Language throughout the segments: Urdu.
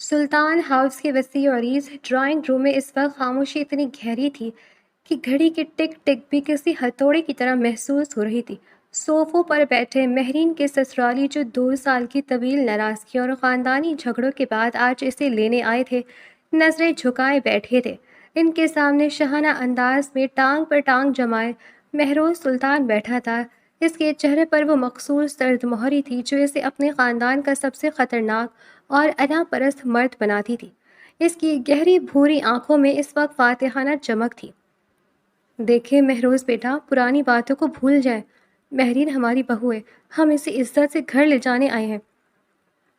سلطان ہاؤس کی وسیع اور عریض ڈرائنگ روم میں اس وقت خاموشی اتنی گہری تھی کہ گھڑی کی ٹک ٹک بھی کسی ہتھوڑے کی طرح محسوس ہو رہی تھی۔ صوفوں پر بیٹھے مہرین کے سسرالی جو 2 سال کی طویل ناراضگی اور خاندانی جھگڑوں کے بعد آج اسے لینے آئے تھے، نظریں جھکائے بیٹھے تھے۔ ان کے سامنے شاہانہ انداز میں ٹانگ پر ٹانگ جمائے مہروز سلطان بیٹھا تھا۔ اس کے چہرے پر وہ مخصوص سرد مہری تھی جو اسے اپنے خاندان کا سب سے خطرناک اور انا پرست مرد بناتی تھی۔ اس کی گہری بھوری آنکھوں میں اس وقت فاتحانہ چمک تھی۔ دیکھیں مہروز بیٹا، پرانی باتوں کو بھول جائیں۔ مہرین ہماری بہو ہے، ہم اسے عزت سے گھر لے جانے آئے ہیں۔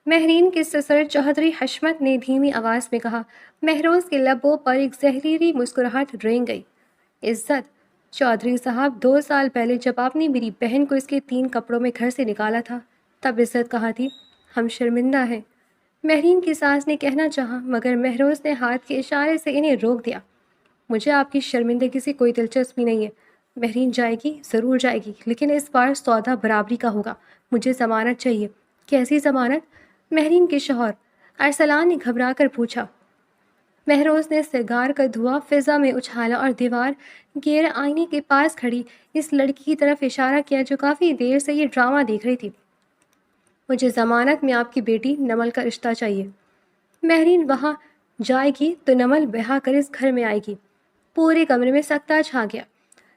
مہرین کے سسر چوہدری حشمت نے دھیمی آواز میں کہا۔ مہروز کے لبوں پر ایک زہریلی مسکراہٹ رینگ گئی۔ عزت؟ چودھری صاحب، 2 سال پہلے جب آپ نے میری بہن کو اس کے 3 کپڑوں میں گھر سے نکالا تھا تب عزت کہا تھی؟ ہم شرمندہ ہیں۔ مہرین کی ساس نے کہنا چاہا مگر مہروز نے ہاتھ کے اشارے سے انہیں روک دیا۔ مجھے آپ کی شرمندگی سے کوئی دلچسپی نہیں ہے۔ مہرین جائے گی، ضرور جائے گی، لیکن اس بار سودا برابری کا ہوگا۔ مجھے ضمانت چاہیے۔ کیسی ضمانت؟ مہرین کے شوہر ارسلان نے گھبرا کر پوچھا۔ مہروز نے سگار کا دھواں فضا میں اچھالا اور دیوار گیر آئینے کے پاس کھڑی اس لڑکی کی طرف اشارہ کیا جو کافی دیر سے یہ ڈرامہ دیکھ رہی تھی۔ مجھے ضمانت میں آپ کی بیٹی نمل کا رشتہ چاہیے۔ مہرین وہاں جائے گی تو نمل بہا کر اس گھر میں آئے گی۔ پورے کمرے میں سکتہ چھا گیا۔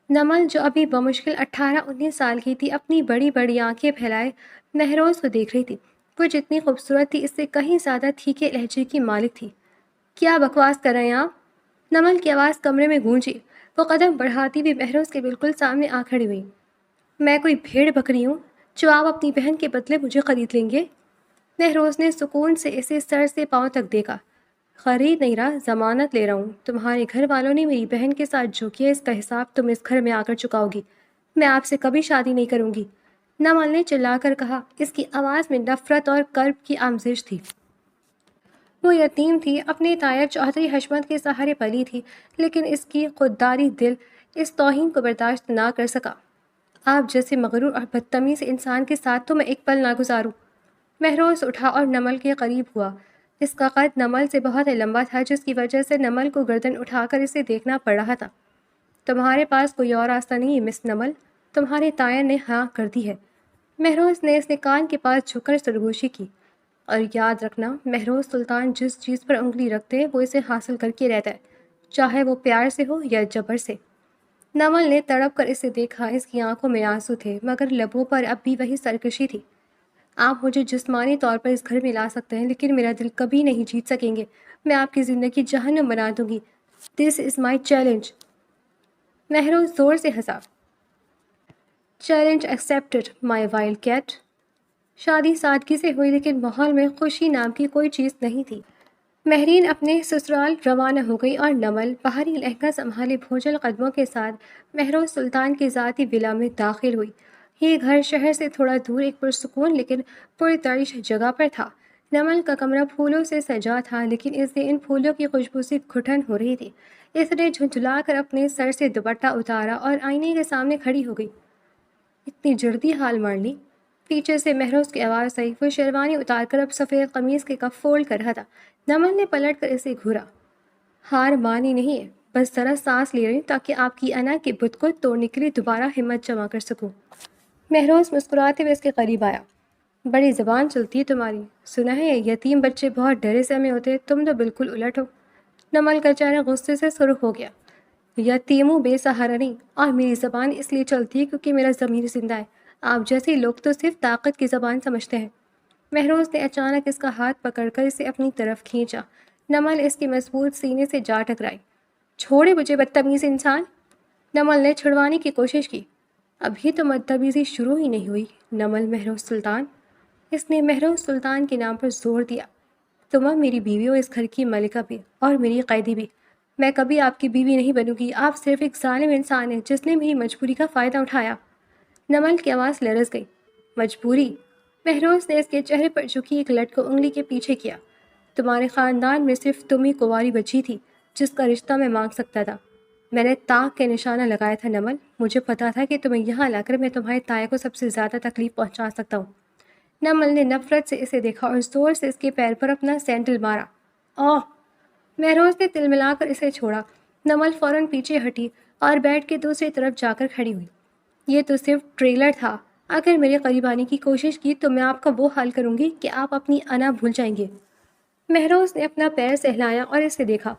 نمل جو ابھی بمشکل 18-19 سال کی تھی، اپنی بڑی بڑی آنکھیں پھیلائے مہروز کو دیکھ رہی تھی۔ وہ جتنی خوبصورت تھی اس سے کہیں زیادہ تھیکے لہجے کی مالک تھی۔ کیا بکواس کر رہے ہیں آپ؟ نمل کی آواز کمرے میں گونجی۔ وہ قدم بڑھاتی ہوئی مہروز کے بالکل سامنے آ کھڑی ہوئی۔ میں کوئی بھیڑ بکری ہوں جو آپ اپنی بہن کے بدلے مجھے خرید لیں گے؟ مہروز نے سکون سے اسے سر سے پاؤں تک دیکھا۔ خرید نہیں رہا، ضمانت لے رہا ہوں۔ تمہارے گھر والوں نے میری بہن کے ساتھ جو کیا اس کا حساب تم اس گھر میں آ کر چکاؤ گی۔ میں آپ سے کبھی شادی نہیں کروں گی، نمل نے چلا کر کہا۔ اس کی آواز میں نفرت اور کرب کی آمیزش تھی۔ وہ یتیم تھی، اپنے تایا چوہدری حشمت کے سہارے پلی تھی، لیکن اس کی خودداری دل اس توہین کو برداشت نہ کر سکا۔ آپ جیسے مغرور اور بدتمیز انسان کے ساتھ تو میں ایک پل نہ گزاروں۔ مہروز اٹھا اور نمل کے قریب ہوا۔ اس کا قد نمل سے بہت لمبا تھا جس کی وجہ سے نمل کو گردن اٹھا کر اسے دیکھنا پڑ رہا تھا۔ تمہارے پاس کوئی اور راستہ نہیں ہے مس نمل، تمہارے تایا نے ہاں کر دی ہے۔ مہروز نے اس نے کان کے پاس جھک کر سرگوشی کی۔ اور یاد رکھنا، مہروز سلطان جس چیز پر انگلی رکھتے ہیں وہ اسے حاصل کر کے رہتا ہے، چاہے وہ پیار سے ہو یا جبر سے۔ نمل نے تڑپ کر اسے دیکھا۔ اس کی آنکھوں میں آنسو تھے مگر لبوں پر اب بھی وہی سرکشی تھی۔ آپ مجھے جسمانی طور پر اس گھر میں لا سکتے ہیں لیکن میرا دل کبھی نہیں جیت سکیں گے۔ میں آپ کی زندگی جہنم بنا دوں گی۔ دس از مائی چیلنج۔ مہروز زور سے ہنسا۔ چیلنج ایکسیپٹڈ مائی وائلڈ کیٹ۔ شادی سادگی سے ہوئی لیکن ماحول میں خوشی نام کی کوئی چیز نہیں تھی۔ مہرین اپنے سسرال روانہ ہو گئی اور نمل بھاری لہنگا سنبھالے بھوجل قدموں کے ساتھ مہروز سلطان کی ذاتی ولا میں داخل ہوئی۔ یہ گھر شہر سے تھوڑا دور ایک پرسکون لیکن پرتعیش جگہ پر تھا۔ نمل کا کمرہ پھولوں سے سجا تھا لیکن اس سے ان پھولوں کی خوشبو سے گھٹن ہو رہی تھی۔ اس نے جھنجھلا کر اپنے سر سے دوپٹہ اتارا اور آئینے کے سامنے کھڑی ہو گئی۔ اتنی جلدی حال مان لی؟ پیچھے سے مہروز کی آواز آئی۔ وہ شیروانی اتار کر اب سفید قمیض کے کف فولڈ کر رہا تھا۔ نمل نے پلٹ کر اسے گھورا۔ ہار مانی نہیں ہے، بس ذرا سانس لے رہی ہوں تاکہ آپ کی انا کے بت کو توڑنے کے لیے دوبارہ ہمت جمع کر سکوں۔ مہروز مسکراتے ہوئے اس کے قریب آیا۔ بڑی زبان چلتی ہے تمہاری، سنا ہے یتیم بچے بہت ڈرے سہمے ہوتے، تم تو بالکل الٹ ہو۔ نمل کا چہرہ غصے سے سرخ ہو گیا۔ یتیموں بے سہارا نہیں، اور میری زبان اس لیے چلتی ہے کیونکہ میرا ضمیر زندہ ہے۔ آپ جیسے لوگ تو صرف طاقت کی زبان سمجھتے ہیں۔ مہروز نے اچانک اس کا ہاتھ پکڑ کر اسے اپنی طرف کھینچا۔ نمل اس کے مضبوط سینے سے جا ٹکرائی۔ چھوڑے مجھے بدتمیز انسان! نمل نے چھڑوانے کی کوشش کی۔ ابھی تو بدتمیزی شروع ہی نہیں ہوئی نمل مہروز سلطان۔ اس نے مہروز سلطان کے نام پر زور دیا۔ تم اب میری بیوی ہو، اس گھر کی ملکہ بھی اور میری قیدی بھی۔ میں کبھی آپ کی بیوی نہیں بنوں گی۔ آپ صرف ایک ظالم انسان ہیں جس نے میری مجبوری کا فائدہ اٹھایا۔ نمل کی آواز لرز گئی۔ مجبوری؟ مہروز نے اس کے چہرے پر جھکی ایک لٹ کو انگلی کے پیچھے کیا۔ تمہارے خاندان میں صرف تم ہی کنواری بچی تھی جس کا رشتہ میں مانگ سکتا تھا۔ میں نے طاق کے نشانہ لگایا تھا نمل، مجھے پتا تھا کہ تمہیں یہاں لا کر میں تمہارے تایا کو سب سے زیادہ تکلیف پہنچا سکتا ہوں۔ نمل نے نفرت سے اسے دیکھا اور زور سے اس کے پیر پر اپنا سینڈل مارا۔ اوہ! مہروز نے تلملا کر اسے چھوڑا۔ نمل فوراً پیچھے ہٹی اور بیڈ کے دوسری طرف جا کر کھڑی ہوئی۔ یہ تو صرف ٹریلر تھا۔ اگر میرے قریب آنے کی کوشش کی تو میں آپ کا وہ حال کروں گی کہ آپ اپنی انا بھول جائیں گے۔ مہروز نے اپنا پیر سہلایا اور اسے دیکھا۔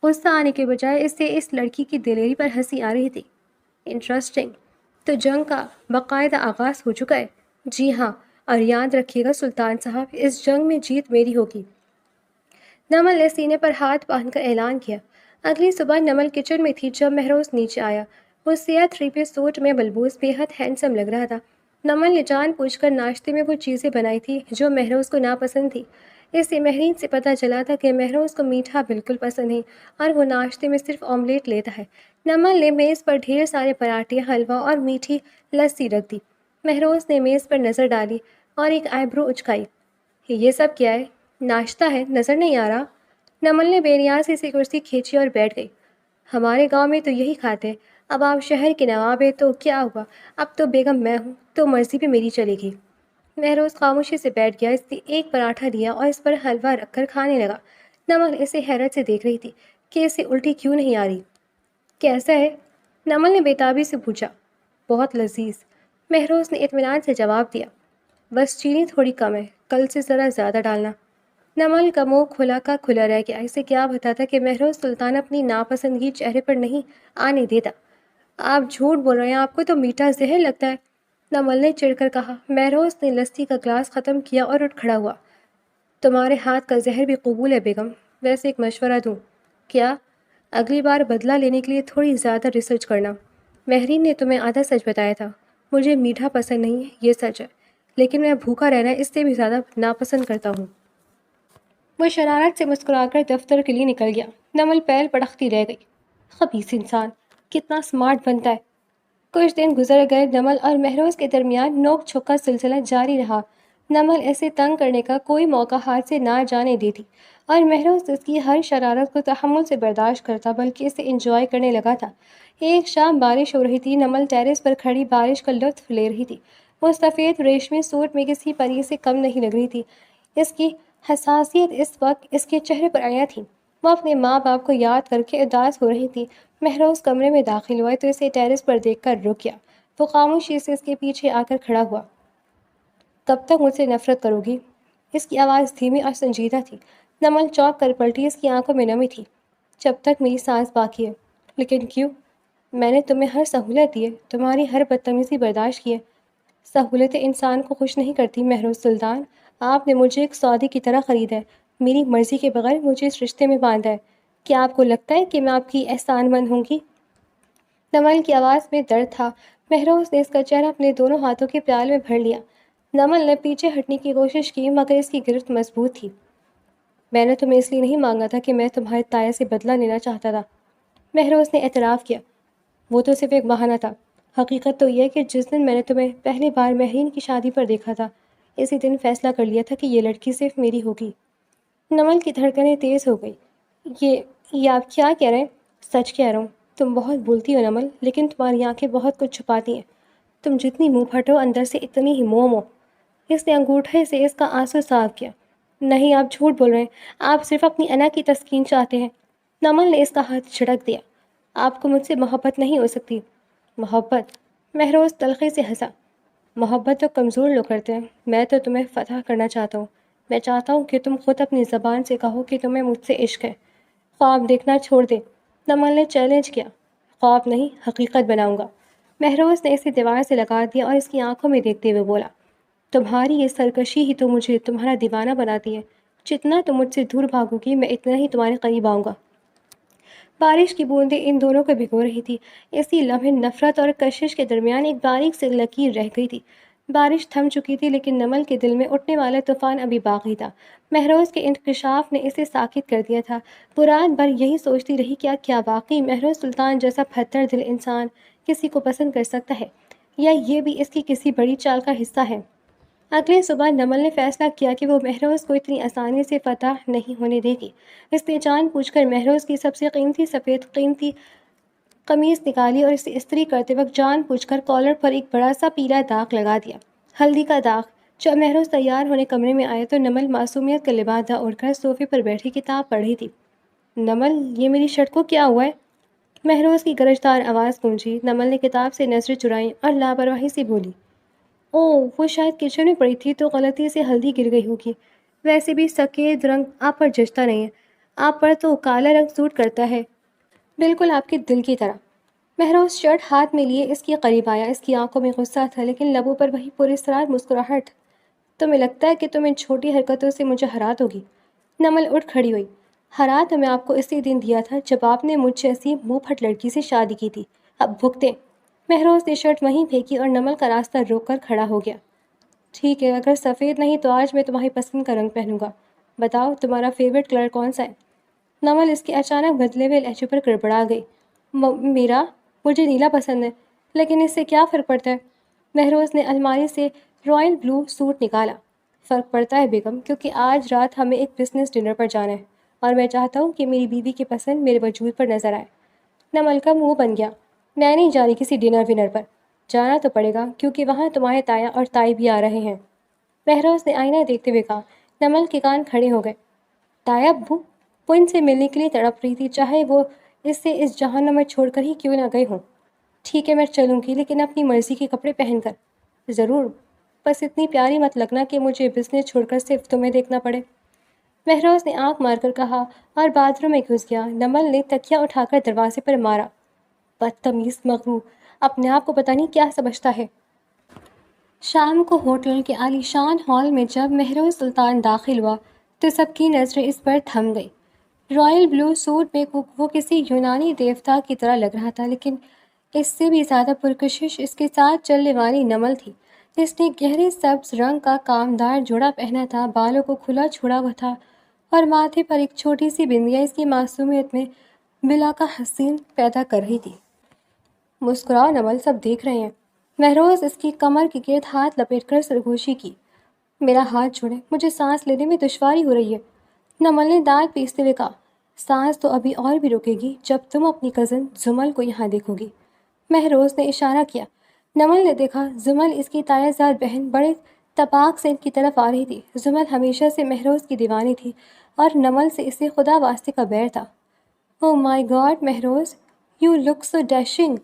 غصہ آنے کے بجائے اسے اس لڑکی کی دلیری پر ہنسی آ رہی تھی۔ انٹرسٹنگ، تو جنگ کا باقاعدہ آغاز ہو چکا ہے؟ جی ہاں، اور یاد رکھیے گا سلطان صاحب، اس جنگ میں جیت میری ہوگی۔ نمل نے سینے پر ہاتھ باندھ کر اعلان کیا۔ اگلی صبح نمل کچن میں تھی جب مہروز نیچے آیا۔ وہ سیاہ 3 پیس سوٹ میں ملبوس بے حد ہینڈسم لگ رہا تھا۔ نمل نے جان پوچھ کر ناشتے میں وہ چیزیں بنائی تھی جو مہروز کو ناپسند تھی۔ اس سے مہرین سے پتہ چلا تھا کہ مہروز کو میٹھا بالکل پسند نہیں اور وہ ناشتے میں صرف آملیٹ لیتا ہے۔ نمل نے میز پر ڈھیر سارے پراٹھے، حلوہ اور میٹھی لسی رکھ دی۔ مہروز نے میز پر نظر ڈالی اور ایک آئی برو اچکائی۔ یہ سب کیا ہے؟ ناشتہ ہے، نظر نہیں آ رہا؟ نمل نے بے نیازی سے کرسی کھینچی اور بیٹھ گئی۔ ہمارے گاؤں میں تو یہی کھاتے ہیں۔ اب آپ شہر کے نواب ہیں تو کیا ہوا؟ اب تو بیگم میں ہوں تو مرضی بھی میری چلے گی۔ مہروز خاموشی سے بیٹھ گیا۔ اس نے ایک پراٹھا لیا اور اس پر حلوہ رکھ کر کھانے لگا۔ نمل اسے حیرت سے دیکھ رہی تھی کہ اسے الٹی کیوں نہیں آ رہی۔ کیسا ہے؟ نمل نے بیتابی سے پوچھا۔ بہت لذیذ، مہروز نے اطمینان سے جواب دیا۔ بس چینی تھوڑی کم ہے، کل سے ذرا زیادہ ڈالنا۔ نمل کا منہ کھلا کا کھلا رہ گیا۔ اسے کیا پتا تھا کہ مہروز سلطان اپنی ناپسندگی چہرے پر نہیں آنے دیتا۔ آپ جھوٹ بول رہے ہیں، آپ کو تو میٹھا زہر لگتا ہے، نمل نے چڑھ کر کہا۔ مہروز نے لسی کا گلاس ختم کیا اور اٹھ کھڑا ہوا۔ تمہارے ہاتھ کا زہر بھی قبول ہے بیگم۔ ویسے ایک مشورہ دوں؟ کیا؟ اگلی بار بدلہ لینے کے لیے تھوڑی زیادہ ریسرچ کرنا۔ مہرین نے تمہیں آدھا سچ بتایا تھا۔ مجھے میٹھا پسند نہیں ہے، یہ سچ ہے، لیکن میں بھوکا رہنا اس سے بھی زیادہ ناپسند کرتا ہوں۔ وہ شرارت سے مسکرا کر دفتر کے لیے نکل گیا۔ نمل پیر پڑکتی رہ گئی۔ خبیث انسان، کتنا سمارٹ بنتا ہے۔ کچھ دن گزر گئے۔ نمل اور مہروز کے درمیان نوک جھوک کا سلسلہ جاری رہا۔ نمل ایسے تنگ کرنے کا کوئی موقع ہاتھ سے نہ جانے دیتی اور مہروز اس کی ہر شرارت کو تحمل سے برداشت کرتا، بلکہ اسے انجوائے کرنے لگا تھا۔ ایک شام بارش ہو رہی تھی۔ نمل ٹیرس پر کھڑی بارش کا لطف لے رہی تھی۔ وہ سفید ریشمی سوٹ میں کسی پری سے کم نہیں لگ رہی تھی۔ اس کی حساسیت اس وقت اس کے چہرے پر عیاں تھی۔ وہ اپنے ماں باپ کو یاد کر کے اداس ہو رہی تھی۔ مہروز کمرے میں داخل ہوا تو اسے ٹیرس پر دیکھ کر رک گیا۔ وہ خاموشی سے اس کے پیچھے آ کر کھڑا ہوا۔ کب تک مجھ سے نفرت کرو گی؟ اس کی آواز دھیمی اور سنجیدہ تھی۔ نمل چونک کر پلٹی۔ اس کی آنکھوں میں نمی تھی۔ جب تک میری سانس باقی ہے۔ لیکن کیوں؟ میں نے تمہیں ہر سہولت دی ہے، تمہاری ہر بدتمیزی برداشت کی ہے۔ سہولتیں انسان کو خوش نہیں کرتی مہروز سلطان۔ آپ نے مجھے ایک سودے کی طرح خریدا ہے، میری مرضی کے بغیر مجھے اس رشتے میں باندھا ہے۔ کیا آپ کو لگتا ہے کہ میں آپ کی احسان مند ہوں گی؟ نمل کی آواز میں درد تھا۔ مہروز نے اس کا چہرہ اپنے دونوں ہاتھوں کے پیال میں بھر لیا۔ نمل نے پیچھے ہٹنے کی کوشش کی مگر اس کی گرفت مضبوط تھی۔ میں نے تمہیں اس لیے نہیں مانگا تھا کہ میں تمہارے تایا سے بدلہ لینا چاہتا تھا، مہروز نے اعتراف کیا۔ وہ تو صرف ایک بہانہ تھا۔ حقیقت تو یہ ہے کہ جس دن میں نے تمہیں پہلی بار مہرین کی شادی پر دیکھا تھا، اسی دن فیصلہ کر لیا تھا کہ یہ لڑکی صرف میری ہوگی۔ نمل کی دھڑکنیں تیز ہو گئی۔ یہ آپ کیا کہہ رہے ہیں؟ سچ کہہ رہا ہوں۔ تم بہت بولتی ہو نمل، لیکن تمہاری آنکھیں بہت کچھ چھپاتی ہیں۔ تم جتنی منہ پھٹو اندر سے اتنی ہی موم ہو۔ اس نے انگوٹھے سے اس کا آنسو صاف کیا۔ نہیں، آپ جھوٹ بول رہے ہیں، آپ صرف اپنی انا کی تسکین چاہتے ہیں۔ نمل نے اس کا ہاتھ جھٹک دیا۔ آپ کو مجھ سے محبت نہیں ہو سکتی۔ محبت؟ مہروز تلخی سے ہنسا۔ محبت تو کمزور لوگ کرتے ہیں، میں تو تمہیں فتح کرنا چاہتا ہوں۔ میں چاہتا ہوں کہ تم خود اپنی زبان سے کہو کہ تمہیں مجھ سے عشق ہے۔ خواب دیکھنا چھوڑ دے، نمل نے چیلنج کیا۔ خواب نہیں، حقیقت بناؤں گا، مہروز نے اسے دیوار سے لگا دیا اور اس کی آنکھوں میں دیکھتے ہوئے بولا۔ تمہاری یہ سرکشی ہی تو مجھے تمہارا دیوانہ بناتی ہے۔ جتنا تم مجھ سے دور بھاگو گی، میں اتنا ہی تمہارے قریب آؤں گا۔ بارش کی بوندیں ان دونوں کو بھگو رہی تھی۔ اسی لمحے نفرت اور کشش کے درمیان ایک باریک سی لکیر رہ گئی تھی۔ بارش تھم چکی تھی، لیکن نمل کے دل میں اٹھنے والا طوفان ابھی باقی تھا۔ مہروز کے انکشاف نے اسے ساکت کر دیا تھا۔ وہ رات بھر یہی سوچتی رہی کہ کیا واقعی مہروز سلطان جیسا پھتر دل انسان کسی کو پسند کر سکتا ہے، یا یہ بھی اس کی کسی بڑی چال کا حصہ ہے۔ اگلے صبح نمل نے فیصلہ کیا کہ وہ مہروز کو اتنی آسانی سے فتح نہیں ہونے دے گی۔ اس نے جان بوجھ کر مہروز کی سب سے قیمتی سفید قیمتی قمیص نکالی اور اسے استری کرتے وقت جان بوجھ کر کالر پر ایک بڑا سا پیلا داغ لگا دیا۔ ہلدی کا داغ، جب مہروز تیار ہونے کمرے میں آیا تو نمل معصومیت کا لبادہ اڑ کر صوفے پر بیٹھی کتاب پڑھ رہی تھی۔ نمل، یہ میری شرٹ کو کیا ہوا ہے؟ مہروز کی گرجدار آواز گونجی۔ نمل نے کتاب سے نظریں چرائیں اور لاپرواہی سے بولی، اوہ، وہ شاید کچن میں پڑی تھی تو غلطی سے ہلدی گر گئی ہوگی۔ ویسے بھی سفید رنگ آپ پر جچتا نہیں ہے، آپ پر تو کالا رنگ سوٹ کرتا ہے، بالکل آپ کے دل کی طرح۔ مہروز شرٹ ہاتھ میں لیے اس کے قریب آیا۔ اس کی آنکھوں میں غصہ تھا لیکن لبوں پر وہی پراسرار مسکراہٹ۔ تمہیں لگتا ہے کہ تم ان چھوٹی حرکتوں سے مجھے ہرا دو گی؟ نمل اٹھ کھڑی ہوئی۔ ہرا تو میں آپ کو اسی دن دیا تھا جب آپ نے مجھ جیسی منہ پھٹ لڑکی سے شادی کی تھی، اب بھگتیں۔ مہروز نے شرٹ وہیں پھینکی اور نمل کا راستہ روک کر کھڑا ہو گیا۔ ٹھیک ہے، اگر سفید نہیں تو آج میں تمہاری پسند کا رنگ پہنوں گا۔ بتاؤ تمہارا فیوریٹ کلر کون سا ہے؟ نمل اس کے اچانک بدلے ہوئے لہجے پر گڑبڑا گئی۔ میرا، مجھے نیلا پسند ہے، لیکن اس سے کیا فرق پڑتا ہے؟ مہروز نے الماری سے رائل بلو سوٹ نکالا۔ فرق پڑتا ہے بیگم، کیونکہ آج رات ہمیں ایک بزنس ڈنر پر جانا ہے اور میں چاہتا ہوں کہ میری بیوی کی پسند میرے وجود پر نظر آئے۔ نمل کا منہ بن گیا۔ میں نہیں جا رہی کسی ڈنر ونر پر۔ جانا تو پڑے گا کیونکہ وہاں تمہارے تایا اور تائی بھی آ رہے ہیں، مہروز نے آئینہ دیکھتے ہوئے کہا۔ نمل کے کان کھڑے ہو گئے۔ تایا ابو؟ وہ ان سے ملنے کے لیے تڑپ رہی تھی، چاہے وہ اسے اس جہنم میں چھوڑ کر ہی کیوں نہ گئے ہوں۔ ٹھیک ہے، میں چلوں گی، لیکن اپنی مرضی کے کپڑے پہن کر۔ ضرور، بس اتنی پیاری مت لگنا کہ مجھے بزنس چھوڑ کر صرف تمہیں دیکھنا پڑے، مہروز نے آنکھ مار کر کہا اور باتھ روم میں گھس گیا۔ نمل نے تکیہ اٹھا کر دروازے پر مارا۔ بدتمیز مغرور، اپنے آپ کو پتہ نہیں کیا سمجھتا ہے۔ شام کو ہوٹل کے عالی شان ہال میں جب مہروز سلطان داخل ہوا تو سب کی نظریں اس پر تھم گئی۔ رائل بلو سوٹ میں وہ کسی یونانی دیوتا کی طرح لگ رہا تھا، لیکن اس سے بھی زیادہ پرکشش اس کے ساتھ چلنے والی نمل تھی۔ اس نے گہرے سبز رنگ کا کامدار جوڑا پہنا تھا، بالوں کو کھلا چھوڑا ہوا تھا اور ماتھے پر ایک چھوٹی سی بندیا اس کی معصومیت میں بلا کا حسین پیدا کر رہی تھی۔ مسکراؤ نمل، سب دیکھ رہے ہیں۔ مہروز اس کی کمر کے گرد ہاتھ لپیٹ کر سرگوشی کی۔ میرا ہاتھ چھوڑیں، مجھے سانس لینے میں دشواری ہو رہی ہے، نمل نے دانت پیستے ہوئے کہا۔ سانس تو ابھی اور بھی رکے گی جب تم اپنی کزن زمل کو یہاں دیکھو گی، مہروز نے اشارہ کیا۔ نمل نے دیکھا، زمل اس کی تایا زاد بہن بڑے تپاک سے ان کی طرف آ رہی تھی۔ زمل ہمیشہ سے مہروز کی دیوانی تھی اور نمل سے اسے خدا واسطے کا بیر تھا۔ Oh my god Mehroz, you look so dashing.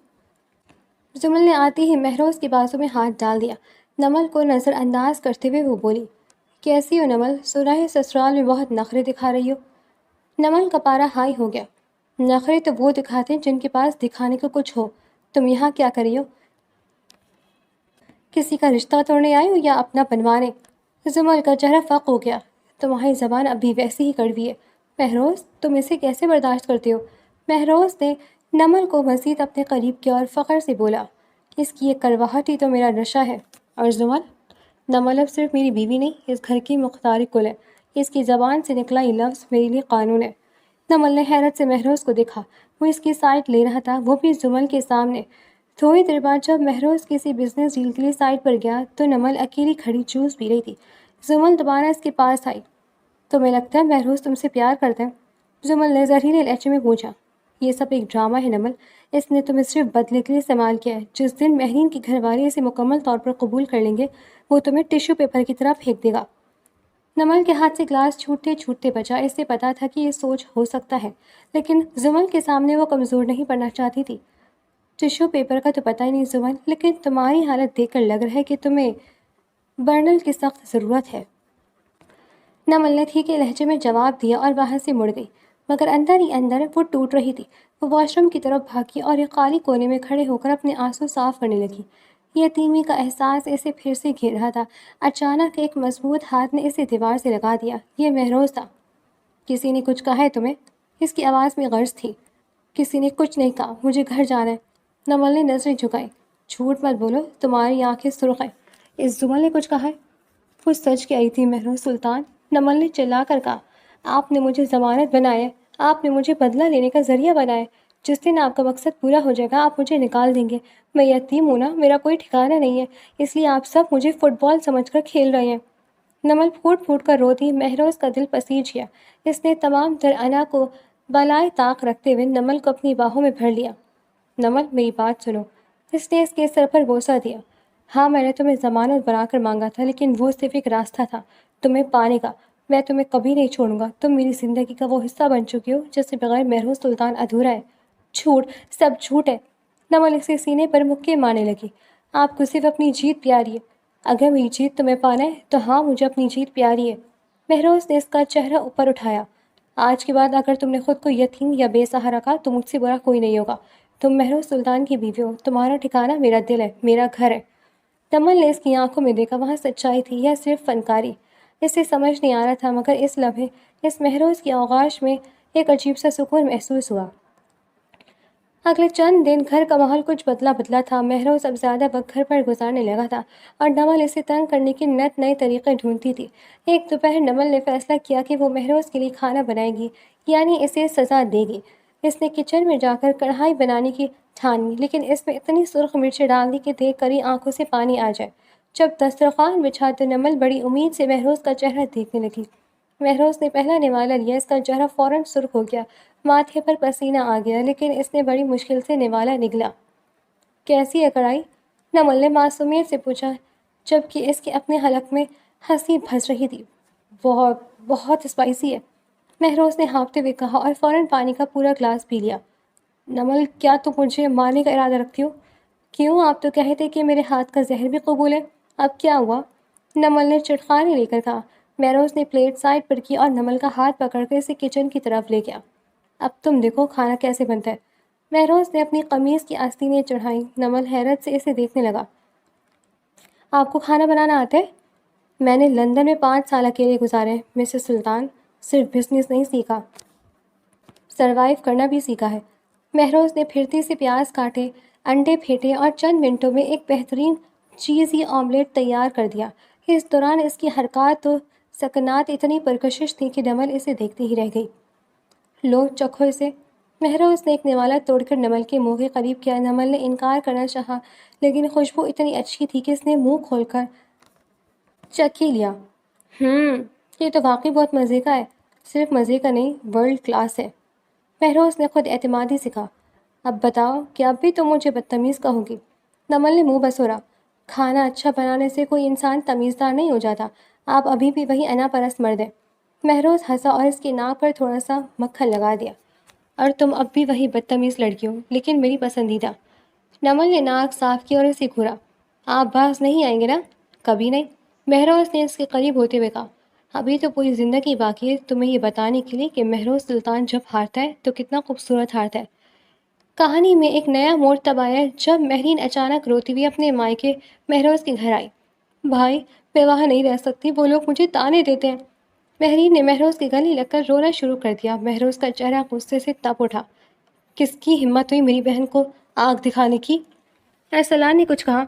Zamal نے آتے ہی مہروز کے بازو میں ہاتھ ڈال دیا۔ نمل کو نظر انداز کرتے ہوئے وہ بولی، کیسی ہو نمل؟ سنا ہے سسرال میں بہت نخرے دکھا رہی ہو۔ نمل کا پارا ہائی ہو گیا۔ نخرے تو وہ دکھاتے ہیں جن کے پاس دکھانے کو کچھ ہو۔ تم یہاں کیا کر رہی ہو؟ کسی کا رشتہ توڑنے آئے ہو یا اپنا بنوانے؟ زمل کا چہرہ فق ہو گیا۔ تمہاری زبان اب بھی ویسی ہی کڑوی ہے مہروز، تم اسے کیسے برداشت کرتے ہو؟ مہروز نے نمل کو مزید اپنے قریب کیا اور فخر سے بولا، اس کی یہ کرواہٹ ہی تو میرا نشہ ہے۔ اور زمل؟ نمل اب صرف میری بیوی نہیں، اس گھر کی مختار کل ہے۔ اس کی زبان سے نکلا یہ لفظ میرے لیے قانون ہے۔ نمل نے حیرت سے مہروز کو دیکھا، وہ اس کی سائٹ لے رہا تھا، وہ بھی زمل کے سامنے۔ تھوڑی دیر بعد جب مہروز کسی بزنس ڈیل کے لیے سائٹ پر گیا تو نمل اکیلی کھڑی جوس پی رہی تھی۔ زمل دوبارہ اس کے پاس آئی۔ تمہیں لگتا ہے مہروز تم سے پیار کرتا ہے؟ زمل نے زہریلے لہجے میں پوچھا۔ یہ سب ایک ڈرامہ ہے نمل، اس نے تمہیں صرف بدلے کے لیے استعمال کیا ہے۔ جس دن مہرین کے گھر والے اسے مکمل طور پر قبول کر لیں گے وہ تمہیں ٹشو پیپر کی طرح پھینک دے گا۔ نمل کے ہاتھ سے گلاس چھوٹتے چھوٹتے بچا۔ اسے پتا تھا کہ یہ سوچ ہو سکتا ہے، لیکن زمل کے سامنے وہ کمزور نہیں پڑنا چاہتی تھی۔ ٹشو پیپر کا تو پتہ ہی نہیں زمل، لیکن تمہاری حالت دیکھ کر لگ رہا ہے کہ تمہیں برنل کی سخت ضرورت ہے۔ نمل نے ٹھیک لہجے میں جواب دیا اور وہاں سے مڑ گئی، مگر اندر ہی اندر وہ ٹوٹ رہی تھی۔ وہ واش روم کی طرف بھاگی اور ایک خالی کونے میں کھڑے ہو کر اپنے آنسو صاف کرنے لگی۔ یتیمی کا احساس اسے پھر سے گھیر رہا تھا۔ اچانک ایک مضبوط ہاتھ نے اسے دیوار سے لگا دیا۔ یہ مہروز تھا۔ کسی نے کچھ کہا ہے تمہیں؟ اس کی آواز میں غرض تھی۔ کسی نے کچھ نہیں کہا، مجھے گھر جانا ہے۔ نمل نے نظریں جھکائی۔ جھوٹ مت بولو، تمہاری آنکھیں سرخ ہیں۔ اس زمل نے کچھ کہا ہے؟ وہ سچ کے آئی تھی مہروز سلطان، نمل نے چلا کر کہا۔ آپ نے مجھے ضمانت بنایا ہے، آپ نے مجھے بدلہ لینے کا ذریعہ بنایا ہے۔ جس دن آپ کا مقصد پورا ہو جائے گا آپ مجھے نکال دیں گے۔ میں یتیم ہوں نا، میرا کوئی ٹھکانہ نہیں ہے، اس لیے آپ سب مجھے فٹ بال سمجھ کر کھیل رہے ہیں۔ نمل پھوٹ پھوٹ کر رو دی۔ مہروز کا دل پسیج گیا۔ اس نے تمام تر انا کو بالائے طاق رکھتے ہوئے نمل کو اپنی باہوں میں بھر لیا۔ نمل، میری بات سنو۔ اس نے اس کے سر پر بوسہ دیا۔ ہاں، میں نے تمہیں ضمانت بنا کر مانگا تھا، لیکن وہ صرف ایک راستہ تھا تمہیں پانے کا۔ میں تمہیں کبھی نہیں چھوڑوں گا، تم میری زندگی کا وہ حصہ بن چکی ہو جس سے بغیر مہروز سلطان ادھورا ہے۔ جھوٹ، سب جھوٹ ہے۔ نمل اسے سینے پر مکے مارنے لگی۔ آپ کو صرف اپنی جیت پیاری ہے۔ اگر میری جیت تمہیں پانا ہے تو ہاں، مجھے اپنی جیت پیاری ہے۔ مہروز نے اس کا چہرہ اوپر اٹھایا۔ آج کے بعد اگر تم نے خود کو یتیم یا بے سہارا کہا تو مجھ سے برا کوئی نہیں ہوگا۔ تم مہروز سلطان کی بیوی ہو، تمہارا ٹھکانہ میرا دل ہے، میرا گھر ہے۔ نمل نے اس کی آنکھوں میں دیکھا، وہاں سچائی تھی یا صرف فنکاری؟ اسے سمجھ نہیں آ رہا تھا، مگر اس لمحے اس مہروز کی آغوش میں ایک عجیب سا سکون محسوس ہوا۔ اگلے چند دن گھر کا ماحول کچھ بدلا تھا۔ مہروز اب زیادہ وقت گھر پر گزارنے لگا تھا اور نمل اسے تنگ کرنے کے نئے طریقے ڈھونڈتی تھی۔ ایک دوپہر نمل نے فیصلہ کیا کہ وہ مہروز کے لیے کھانا بنائے گی، یعنی اسے سزا دے گی۔ اس نے کچن میں جا کر کڑھائی بنانے کی ٹھانی، لیکن اس میں اتنی سرخ مرچیں ڈال دی کہ دیکھ کر ہی آنکھوں سے پانی آ جائے۔ جب دسترخوان بچھا تو نمل بڑی امید سے مہروز کا چہرہ دیکھنے لگی۔ مہروز نے پہلا نوالا لیا، اس کا چہرہ فوراً سرخ ہو گیا، ماتھے پر پسینہ آ گیا، لیکن اس نے بڑی مشکل سے نوالا نگلا۔ کیسی ہے کڑھائی؟ نمل نے معصومیت سے پوچھا، جبکہ اس کے اپنے حلق میں ہنسی بھس رہی تھی۔ بہت بہت اسپائسی ہے، مہروز نے ہانپتے ہوئے کہا اور فوراً پانی کا پورا گلاس پی لیا۔ نمل، کیا تم مجھے مارنے کا ارادہ رکھتی ہو؟ کیوں، آپ تو کہے تھے کہ میرے ہاتھ کا زہر بھی قبول ہے، اب کیا ہوا؟ نمل نے چٹخانے لے کر کہا۔ مہروز نے پلیٹ سائڈ پر کی اور نمل کا ہاتھ پکڑ کر اسے کچن کی طرف لے گیا۔ اب تم دیکھو کھانا کیسے بنتا ہے۔ مہروز نے اپنی قمیض کی آستینیں چڑھائیں۔ نمل حیرت سے اسے دیکھنے لگا۔ آپ کو کھانا بنانا آتا ہے؟ میں نے لندن میں 5 سال اکیلے گزارے ہیں مسز سلطان، صرف بزنس نہیں سیکھا، سروائیو کرنا بھی سیکھا ہے۔ مہروز نے پھرتی سے پیاز کاٹے، انڈے پھینٹے اور چند منٹوں میں ایک بہترین چیزی آملیٹ تیار کر دیا۔ اس دوران اس کی حرکات و سکنات اتنی پرکشش تھیں کہ نمل اسے دیکھتی ہی رہ گئی۔ لو، چکھو اسے۔ مہروز نے ایک نوالا توڑ کر نمل کے منہ کے قریب کیا۔ نمل نے انکار کرنا چاہا، لیکن خوشبو اتنی اچھی تھی کہ اس نے منہ کھول کر چکھ ہی لیا۔ یہ تو واقعی بہت مزے کا ہے، صرف مزے کا نہیں، ورلڈ کلاس ہے۔ مہروز نے خود اعتمادی سے کہا۔ اب بتاؤ کہ اب بھی تم مجھے بدتمیز کہو گی؟ نمل نے منہ بسورا۔ کھانا اچھا بنانے سے کوئی انسان تمیزدار نہیں ہو جاتا، آپ ابھی بھی وہی انا پرست مرد ہیں۔ مہروز ہنسا اور اس کی ناک پر تھوڑا سا مکھن لگا دیا۔ اور تم اب بھی وہی بدتمیز لڑکی ہو، لیکن میری پسندیدہ۔ نمل نے ناک صاف کی اور اسے گھورا۔ آپ باز نہیں آئیں گے نا؟ کبھی نہیں، مہروز نے اس کے قریب ہوتے ہوئے کہا۔ ابھی تو پوری زندگی باقی ہے تمہیں یہ بتانے کے لیے کہ مہروز سلطان جب ہارتا ہے تو کتنا خوبصورت ہارتا ہے۔ کہانی میں ایک نیا موڑ تب آیا جب مہرین اچانک روتی ہوئی اپنے مائکے مہروز کے گھر آئی۔ بھائی، میں وہاں نہیں رہ سکتی، وہ لوگ مجھے طعنے دیتے ہیں۔ مہرین نے مہروز کے گلے لگ کر رونا شروع کر دیا۔ مہروز کا چہرہ غصے سے تپ اٹھا۔ کس کی ہمت ہوئی میری بہن کو آگ دکھانے کی؟ ارسلان نے کچھ کہا۔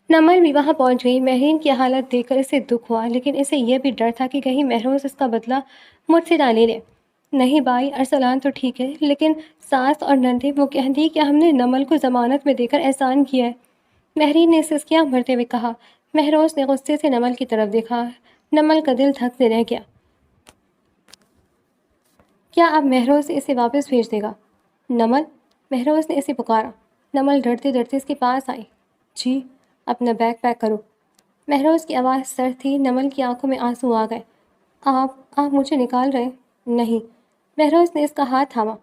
نمل بھی وہاں پہنچ گئی۔ مہرین کی حالت دیکھ کر اسے دکھ ہوا، لیکن اسے یہ بھی ڈر تھا کہ کہیں مہروز اس کا بدلہ مجھ سے نہ لے لے۔ نہیں بھائی، ارسلان تو ٹھیک ہے، لیکن ساس اور نندے وہ کہتی کہ ہم نے نمل کو ضمانت میں دے کر احسان کیا ہے۔ مہرین نے سسکیاں بھرتے ہوئے کہا۔ مہروز نے غصے سے نمل کی طرف دیکھا۔ نمل کا دل دھک سے رہ گیا۔ کیا اب مہروز اسے واپس بھیج دے گا؟ نمل، مہروز نے اسے پکارا۔ نمل ڈرتے ڈرتے اس کے پاس آئی۔ جی، اپنا بیگ پیک کرو۔ مہروز کی آواز سرد تھی۔ نمل کی آنکھوں میں آنسو آ گئے۔ آپ مجھے نکال رہے ہیں؟ نہیں، مہروز نے اس کا ہاتھ تھاما۔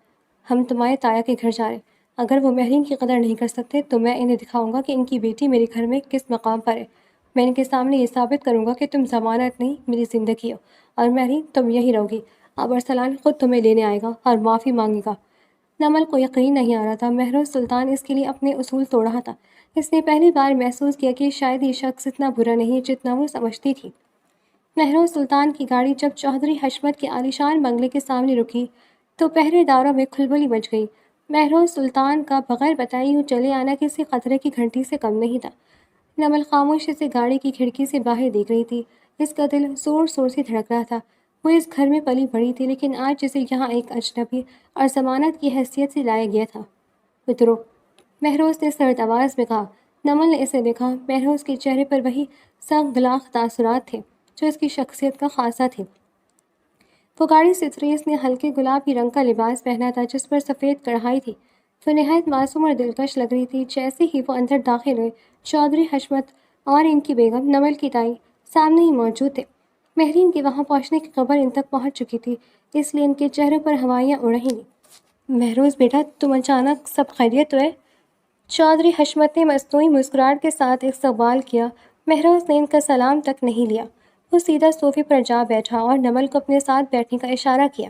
ہم تمہارے تایا کے گھر جا رہے ہیں۔ اگر وہ مہرین کی قدر نہیں کر سکتے تو میں انہیں دکھاؤں گا کہ ان کی بیٹی میرے گھر میں کس مقام پر ہے۔ میں ان کے سامنے یہ ثابت کروں گا کہ تم ضمانت نہیں، میری زندگی ہو، اور مہرین تم یہی رہو گی۔ اب ارسلان خود تمہیں لینے آئے گا اور معافی مانگے گا۔ نمل کو یقین نہیں آ رہا تھا، مہروز سلطان اس کے لیے اپنے اصول توڑ رہا تھا۔ اس نے پہلی بار محسوس کیا کہ شاید یہ شخص اتنا برا نہیں جتنا وہ سمجھتی تھی۔ مہروز سلطان کی گاڑی جب چودھری حشمت کے عالیشان بنگلے کے سامنے رکی تو پہرے داروں میں کھلبلی مچ گئی۔ مہروز سلطان کا بغیر بتائے یوں چلے آنا کسی خطرے کی گھنٹی سے کم نہیں تھا۔ نمل خاموشی سے گاڑی کی کھڑکی سے باہر دیکھ رہی تھی۔ اس کا دل زور زور سے دھڑک رہا تھا۔ وہ اس گھر میں پلی بڑھی تھی، لیکن آج اسے یہاں ایک اجنبی اور ضمانت کی حیثیت سے لایا گیا تھا۔ اترو، مہروز نے سرد آواز میں کہا۔ نمل نے اسے دیکھا۔ مہروز کے چہرے پر وہی سنگ تاثرات تھے جو اس کی شخصیت کا خاصہ تھے۔ وہ گاڑی سے اتری۔ اس نے ہلکے گلابی رنگ کا لباس پہنا تھا جس پر سفید کڑھائی تھی۔ وہ نہایت معصوم اور دلکش لگ رہی تھی۔ جیسے ہی وہ اندر داخل ہوئے، چودھری حشمت اور ان کی بیگم نمل کی دائی سامنے ہی موجود تھے۔ مہرین کے وہاں پہنچنے کی خبر ان تک پہنچ چکی تھی، اس لیے ان کے چہروں پر ہوائیاں اڑ رہی تھیں۔ مہروز بیٹا، تم اچانک، سب خیریت تو ہے؟ چودھری حشمت نے مصنوعی مسکراہٹ کے ساتھ استقبال کیا۔ مہروز نے ان کا سلام تک نہیں لیا۔ وہ سیدھا صوفے پر جا بیٹھا اور نمل کو اپنے ساتھ بیٹھنے کا اشارہ کیا۔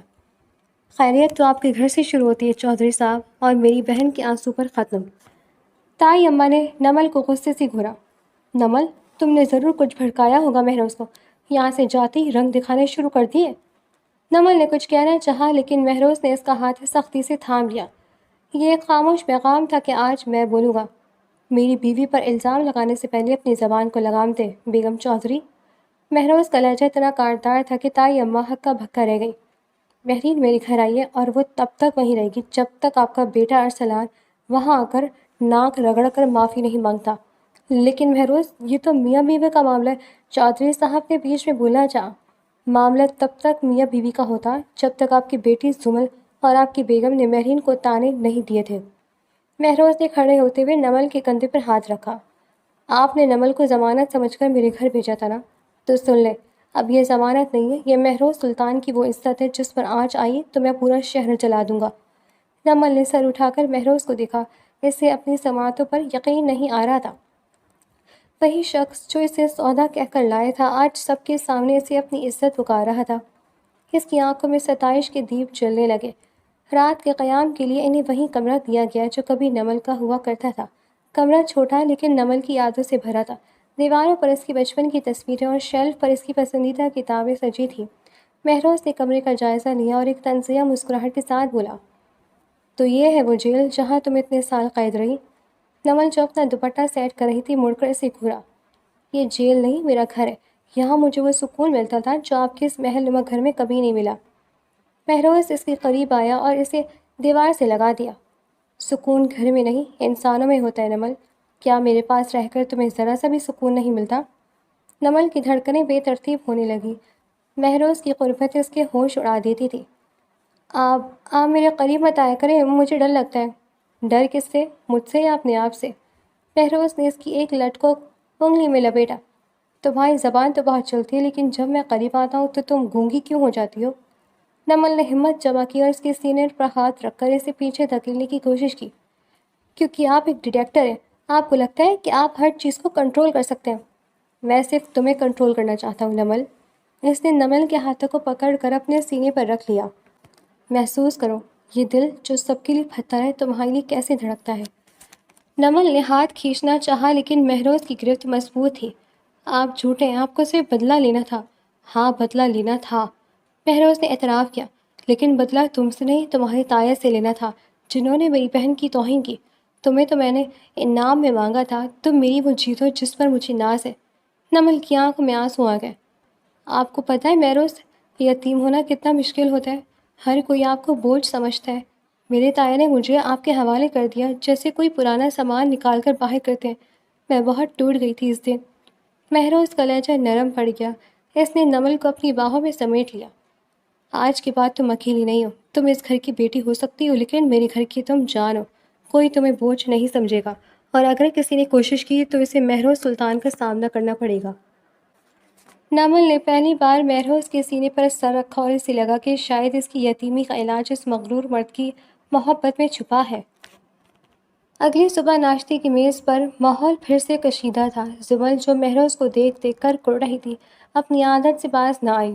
خیریت تو آپ کے گھر سے شروع ہوتی ہے چودھری صاحب، اور میری بہن کے آنسو پر ختم۔ تائی اماں نے نمل کو غصے سے گھورا۔ نمل، تم نے ضرور کچھ بھڑکایا ہوگا مہروز کو، یہاں سے جاتے ہی رنگ دکھانے شروع کر دیے۔ نمل نے کچھ کہنا چاہا، لیکن مہروز نے اس کا ہاتھ سختی سے تھام لیا۔ یہ ایک خاموش پیغام تھا کہ آج میں بولوں گا۔ میری بیوی پر الزام لگانے سے پہلے اپنی زبان کو لگام دے بیگم چودھری۔ مہروز کا لہجہ اتنا کاٹدار تھا کہ تائی اماں ہکا بھکا رہ گئی۔ مہرین میرے گھر آئی ہے اور وہ تب تک وہیں رہے گی جب تک آپ کا بیٹا ارسلان وہاں آ کر ناک رگڑ کر معافی نہیں مانگتا۔ لیکن مہروز، یہ تو میاں بیوی کا معاملہ ہے، چودھری صاحب نے بیچ میں بولا چاہا۔ معاملہ تب تک میاں بیوی کا ہوتا جب تک آپ کی بیٹی زمل اور آپ کی بیگم نے مہرین کو تانے نہیں دیے تھے۔ مہروز نے کھڑے ہوتے ہوئے نمل کے کندھے پر ہاتھ رکھا۔ آپ نے نمل کو ضمانت سمجھ کر میرے گھر بھیجا تھا نا؟ تو سن لے، اب یہ ضمانت نہیں ہے، یہ مہروز سلطان کی وہ عزت ہے جس پر آنچ آئی تو میں پورا شہر جلا دوں گا۔ نمل نے سر اٹھا کر مہروز کو دیکھا۔ اسے اپنی سماعتوں پر یقین نہیں آ رہا تھا۔ وہی شخص جو اسے سودا کہہ کر لائے تھا، آج سب کے سامنے اسے اپنی عزت پکار رہا تھا۔ اس کی آنکھوں میں ستائش کے دیپ جلنے لگے۔ رات کے قیام کے لیے انہیں وہی کمرہ دیا گیا جو کبھی نمل کا ہوا کرتا تھا۔ کمرہ چھوٹا لیکن نمل کی یادوں سے بھرا تھا۔ دیواروں پر اس کی بچپن کی تصویریں اور شیلف پر اس کی پسندیدہ کتابیں سجی تھیں۔ مہروز نے کمرے کا جائزہ لیا اور ایک طنزیہ مسکراہٹ کے ساتھ بولا، تو یہ ہے وہ جیل جہاں تم اتنے سال قید رہی؟ نمل جو اپنا دوپٹہ سیٹ کر رہی تھی مڑ کر اسے گھورا۔ یہ جیل نہیں، میرا گھر ہے۔ یہاں مجھے وہ سکون ملتا تھا جو آپ کے اس محل نما گھر میں کبھی نہیں ملا۔ مہروز اس کے قریب آیا اور اسے دیوار سے لگا دیا۔ سکون گھر میں نہیں، انسانوں میں ہوتا ہے نمل۔ کیا میرے پاس رہ کر تمہیں ذرا سا بھی سکون نہیں ملتا؟ نمل کی دھڑکنیں بے ترتیب ہونے لگیں۔ مہروز کی قربت اس کے ہوش اڑا دیتی تھی۔ آپ میرے قریب مت آیا کریں، مجھے ڈر لگتا ہے۔ ڈر کس سے؟ مجھ سے یا اپنے آپ سے؟ مہروز نے اس کی ایک لٹ کو انگلی میں لپیٹا۔ تمہاری زبان تو بہت چلتی ہے، لیکن جب میں قریب آتا ہوں تو تم گونگی کیوں ہو جاتی ہو؟ نمل نے ہمت جمع کی اور اس کے سینے پر ہاتھ رکھ کر اسے پیچھے دھکیلنے کی کوشش کی۔ کیونکہ آپ ایک ڈیٹیکٹر ہیں، آپ کو لگتا ہے کہ آپ ہر چیز کو کنٹرول کر سکتے ہیں۔ میں صرف تمہیں کنٹرول کرنا چاہتا ہوں نمل۔ اس نے نمل کے ہاتھوں کو پکڑ کر اپنے سینے پر رکھ لیا۔ محسوس کرو، یہ دل جو سب کے لیے پتھر ہے تمہارے لیے کیسے دھڑکتا ہے۔ نمل نے ہاتھ کھینچنا چاہا لیکن مہروز کی گرفت مضبوط تھی۔ آپ جھوٹے ہیں، آپ کو صرف بدلہ لینا تھا۔ ہاں، بدلہ لینا تھا، مہروز نے اعتراف کیا، لیکن بدلہ تم سے نہیں، تمہاری تایا سے لینا تھا جنہوں نے میری بہن کی توہین کی۔ تمہیں تو میں نے انعام میں مانگا تھا، تم میری وہ جیت ہو جس پر مجھے ناز ہے۔ نمل کی آنکھوں میں آنسو آ گئے۔ آپ کو پتہ ہے مہروز، یتیم ہونا کتنا مشکل ہوتا ہے۔ ہر کوئی آپ کو بوجھ سمجھتا ہے۔ میرے تایا نے مجھے آپ کے حوالے کر دیا جیسے کوئی پرانا سامان نکال کر باہر کرتے ہیں۔ میں بہت ٹوٹ گئی تھی اس دن۔ مہروز کا لہجہ نرم پڑ گیا۔ اس نے نمل کو اپنی باہوں میں سمیٹ لیا۔ آج کے بعد تم اکیلی نہیں ہو، تم اس گھر کی بیٹی ہو سکتی ہو لیکن میرے گھر کی تم جان ہو۔ کوئی تمہیں بوجھ نہیں سمجھے گا، اور اگر کسی نے کوشش کی تو اسے مہروز سلطان کا سامنا کرنا پڑے گا۔ نمل نے پہلی بار مہروز کے سینے پر سر رکھا اور اسے لگا کہ شاید اس کی یتیمی کا علاج اس مغرور مرد کی محبت میں چھپا ہے۔ اگلی صبح ناشتے کی میز پر ماحول پھر سے کشیدہ تھا۔ زمل جو مہروز کو دیکھ دیکھ کر کڑ رہی تھی، اپنی عادت سے باز نہ آئی۔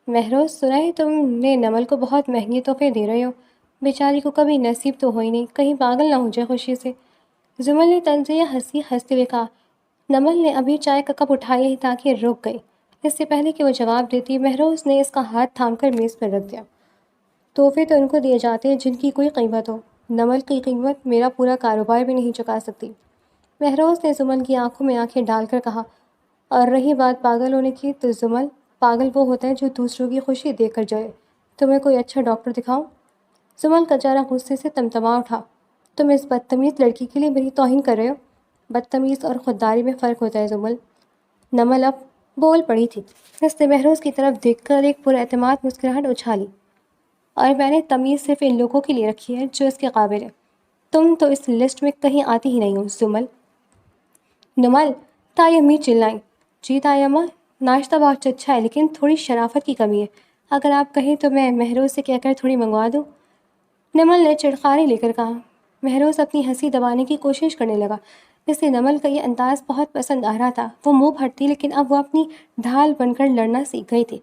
مہروز، سنا ہے تم نے نمل کو بہت مہنگے تحفے دے رہے ہو؟ بیچاری کو کبھی نصیب تو ہو ہی نہیں، کہیں پاگل نہ ہو جائے خوشی سے۔ زمل نے طنزیہ ہنسی ہنستے ہوئے کہا۔ نمل نے ابھی چائے کا کپ اٹھایا ہی تھا کہ رک گئی۔ اس سے پہلے کہ وہ جواب دیتی، مہروز نے اس کا ہاتھ تھام کر میز پر رکھ دیا۔ تحفے تو ان کو دیے جاتے ہیں جن کی کوئی قیمت ہو۔ نمل کی قیمت میرا پورا کاروبار بھی نہیں چکا سکتی۔ مہروز نے زمل کی آنکھوں میں آنکھیں ڈال کر کہا، اور رہی بات پاگل ہونے کی تو زمل، پاگل وہ ہوتا ہے جو دوسروں کی خوشی دیکھ کر جائے۔ تمہیں کوئی اچھا ڈاکٹر دکھاؤں؟ زمل کا چہرہ غصے سے تمتما اٹھا۔ تم اس بدتمیز لڑکی کے لیے میری توہین کر رہے ہو؟ بدتمیز اور خودداری میں فرق ہوتا ہے زمل۔ نمل اب بول پڑی تھی۔ اس نے مہروز کی طرف دیکھ کر ایک پراعتماد مسکراہٹ اچھالی، اور میں نے تمیز صرف ان لوگوں کے لیے رکھی ہے جو اس کے قابل ہیں۔ تم تو اس لسٹ میں کہیں آتی ہی نہیں ہو زمل۔ نمل، تائی امی چلائیں۔ جی تائی اماں، ناشتہ بہت اچھا ہے لیکن تھوڑی شرافت کی کمی ہے، اگر آپ کہیں تو میں مہروز سے کہہ کر تھوڑی منگوا دوں۔ نمل نے چڑخاری لے کر کہا۔ مہروز اپنی ہنسی دبانے کی کوشش کرنے لگا، اسے نمل کا یہ انداز بہت پسند آ رہا تھا۔ وہ منہ پھٹتی لیکن اب وہ اپنی ڈھال بن کر لڑنا سیکھ گئی تھی۔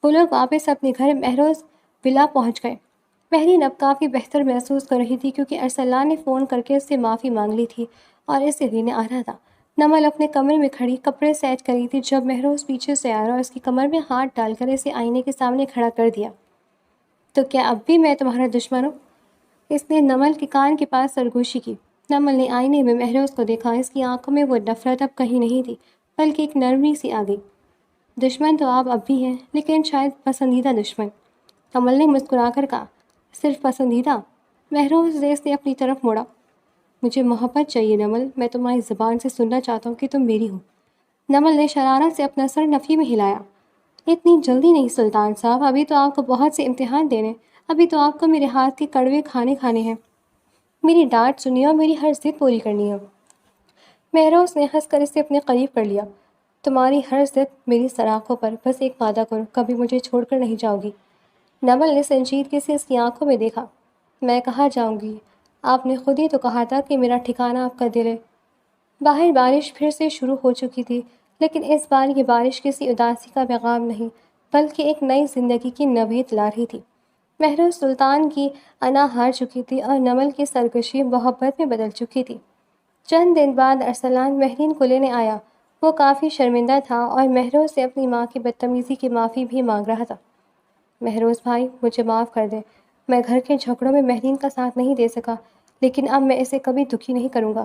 وہ لوگ واپس اپنے گھر مہروز ولا پہنچ گئے۔ مہرین اب کافی بہتر محسوس کر رہی تھی کیونکہ ارسلان نے فون کر کے اس سے معافی مانگ لی تھی اور اسے لینے آ رہا تھا۔ نمل اپنے کمرے میں کھڑی کپڑے سیٹ کر رہی تھی جب مہروز پیچھے سے آیا اور اس کی کمر میں ہاتھ ڈال کر اسے آئینے کے سامنے کھڑا کر دیا۔ تو کیا اب بھی میں تمہارا دشمن ہوں؟ اس نے نمل کے کان کے پاس سرگوشی کی۔ نمل نے آئینے میں مہروز کو دیکھا، اس کی آنکھوں میں وہ نفرت اب کہیں نہیں تھی بلکہ ایک نرمی سی آ گئی۔ دشمن تو آپ اب بھی ہیں لیکن شاید پسندیدہ دشمن، نمل نے مسکرا کر کہا۔ صرف پسندیدہ؟ مہروز نے اسے اپنی طرف موڑا۔ مجھے محبت چاہیے نمل، میں تمہاری زبان سے سننا چاہتا ہوں کہ تم میری ہو۔ نمل نے شرارت سے اپنا سر نفی میں ہلایا۔ اتنی جلدی نہیں سلطان صاحب، ابھی تو آپ کو بہت سے امتحان دینے، ابھی تو آپ کو میرے ہاتھ کے کڑوے کھانے ہیں، میری ڈانٹ سنی اور میری ہر ضد پوری کرنی ہے۔ مہروز نے ہنس کر اسے اپنے قریب کر لیا۔ تمہاری ہر ضد میری سراخوں پر، بس ایک وعدہ کرو کبھی مجھے چھوڑ کر نہیں جاؤ گی۔ نمل نے سنجیدگی سے اس کی آنکھوں میں دیکھا۔ میں کہاں جاؤں گی؟ آپ نے خود ہی تو کہا تھا کہ میرا ٹھکانہ آپ کا دل ہے۔ باہر بارش پھر سے شروع ہو چکی تھی لیکن اس بار یہ بارش کسی اداسی کا پیغام نہیں بلکہ ایک نئی زندگی کی نوید لا رہی تھی۔ مہروز سلطان کی انا ہار چکی تھی اور نمل کی سرکشی محبت میں بدل چکی تھی۔ چند دن بعد ارسلان مہرین کو لینے آیا۔ وہ کافی شرمندہ تھا اور مہروز سے اپنی ماں کی بدتمیزی کی معافی بھی مانگ رہا تھا۔ مہروز بھائی، مجھے معاف کر دیں، میں گھر کے جھگڑوں میں مہرین کا ساتھ نہیں دے سکا لیکن اب میں اسے کبھی دکھی نہیں کروں گا،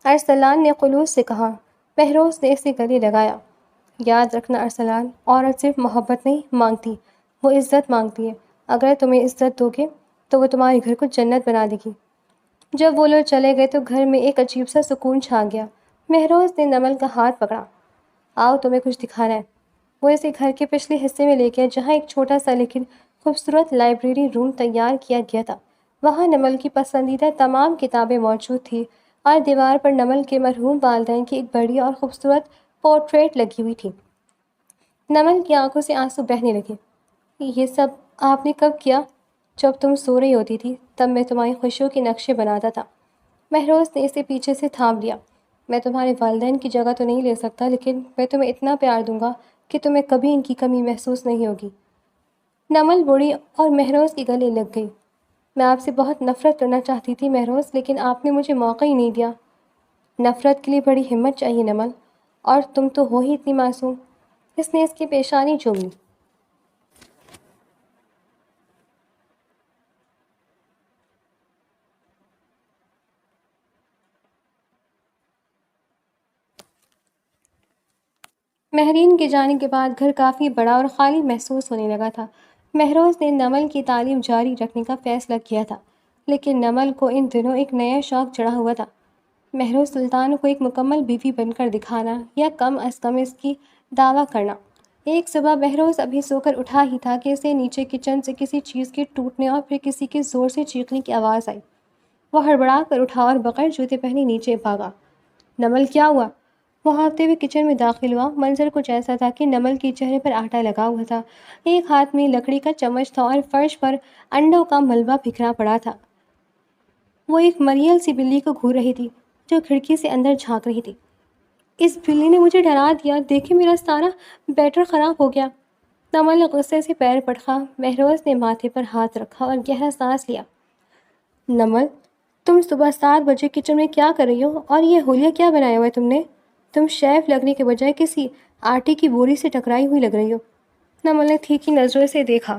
ارسلان نے خلوص سے کہا۔ مہروز نے اسے گلے لگایا۔ یاد رکھنا ارسلان، عورت صرف محبت نہیں مانگتی، وہ عزت مانگتی ہے۔ اگر تمہیں عزت دو گے تو وہ تمہارے گھر کو جنت بنا دے گی۔ جب وہ لوگ چلے گئے تو گھر میں ایک عجیب سا سکون چھا گیا۔ مہروز نے نمل کا ہاتھ پکڑا۔ آؤ تمہیں کچھ دکھانا ہے۔ وہ اسے گھر کے پچھلے حصے میں لے گیا جہاں ایک چھوٹا سا لیکن خوبصورت لائبریری روم تیار کیا گیا تھا۔ وہاں نمل کی پسندیدہ تمام کتابیں موجود تھیں اور دیوار پر نمل کے مرحوم والدین کی ایک بڑی اور خوبصورت پورٹریٹ لگی ہوئی تھی۔ نمل کی آنکھوں سے آنسو بہنے لگے۔ یہ سب آپ نے کب کیا؟ جب تم سو رہی ہوتی تھی تب میں تمہاری خوشیوں کے نقشے بناتا تھا۔ مہروز نے اسے پیچھے سے تھام لیا۔ میں تمہارے والدین کی جگہ تو نہیں لے سکتا لیکن میں تمہیں اتنا پیار دوں گا کہ تمہیں کبھی ان کی کمی محسوس نہیں ہوگی۔ نمل بوڑھی اور مہروز کے گلے لگ گئی۔ میں آپ سے بہت نفرت کرنا چاہتی تھی مہروز، لیکن آپ نے مجھے موقع ہی نہیں دیا۔ نفرت کے لیے بڑی ہمت چاہیے نمل، اور تم تو ہو ہی اتنی معصوم۔ اس نے اس کی پیشانی چوم لی۔ مہرین کے جانے کے بعد گھر کافی بڑا اور خالی محسوس ہونے لگا تھا۔ مہروز نے نمل کی تعلیم جاری رکھنے کا فیصلہ کیا تھا لیکن نمل کو ان دنوں ایک نیا شوق چڑھا ہوا تھا، مہروز سلطان کو ایک مکمل بیوی بن کر دکھانا یا کم از کم اس کی دعویٰ کرنا۔ ایک صبح مہروز ابھی سو کر اٹھا ہی تھا کہ اسے نیچے کچن سے کسی چیز کے ٹوٹنے اور پھر کسی کے زور سے چیخنے کی آواز آئی۔ وہ ہڑبڑا کر اٹھا اور بغیر جوتے پہنے نیچے بھاگا۔ نمل، کیا ہوا؟ وہ ہانپتے ہوئے کچن میں داخل ہوا۔ منظر کچھ ایسا تھا کہ نمل کے چہرے پر آٹا لگا ہوا تھا، ایک ہاتھ میں لکڑی کا چمچ تھا اور فرش پر انڈوں کا ملبہ بکھرا پڑا تھا۔ وہ ایک مریل سی بلی کو گھور رہی تھی جو کھڑکی سے اندر جھانک رہی تھی۔ اس بلی نے مجھے ڈرا دیا، دیکھیں میرا سارا بیٹر خراب ہو گیا۔ نمل نے غصے سے پیر پٹکا۔ مہروز نے ماتھے پر ہاتھ رکھا اور گہرا سانس لیا۔ نمل، تم صبح 7 بجے کچن میں کیا کر رہی ہو اور یہ ہولیا کیا بنایا ہوا ہے تم نے؟ تم شیف لگنے کے بجائے کسی آٹے کی بوری سے ٹکرائی ہوئی لگ رہی ہو۔ نمل نے تیکھی نظروں سے دیکھا۔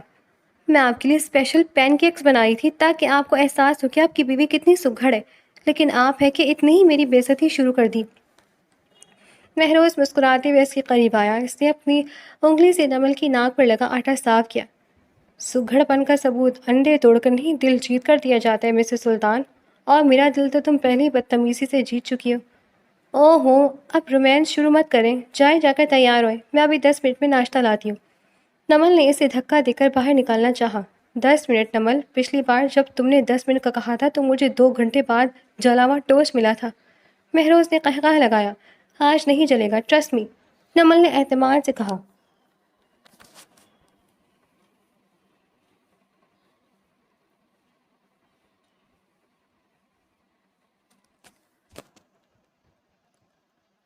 میں آپ کے لیے اسپیشل پین کیکس بنائی تھی تاکہ آپ کو احساس ہو کہ آپ کی بیوی کتنی سگھڑ ہے، لیکن آپ ہے کہ اتنی ہی میری بے عزتی شروع کر دی۔ مہروز مسکراتے ہوئے اس کے قریب آیا۔ اس نے اپنی انگلی سے نمل کی ناک پر لگا آٹا صاف کیا۔ سگھڑ پن کا ثبوت انڈے توڑ کر نہیں، دل جیت کر دیا جاتا ہے مسز سلطان، اور میرا دل تو تم پہلے ہی بدتمیزی سے جیت چکی ہو۔ اوہ ہو، اب رومانس شروع مت کریں، جائیں جا کر تیار ہوئیں، میں ابھی 10 منٹ میں ناشتہ لاتی ہوں۔ نمل نے اسے دھکا دے کر باہر نکالنا چاہا۔ 10 منٹ نمل، پچھلی بار جب تم نے 10 منٹ کا کہا تھا تو مجھے 2 گھنٹے بعد جلا ہوا ٹوسٹ ملا تھا۔ مہروز نے قہقہ لگایا۔ آج نہیں جلے گا، ٹرسٹ می، نمل نے اعتماد سے کہا۔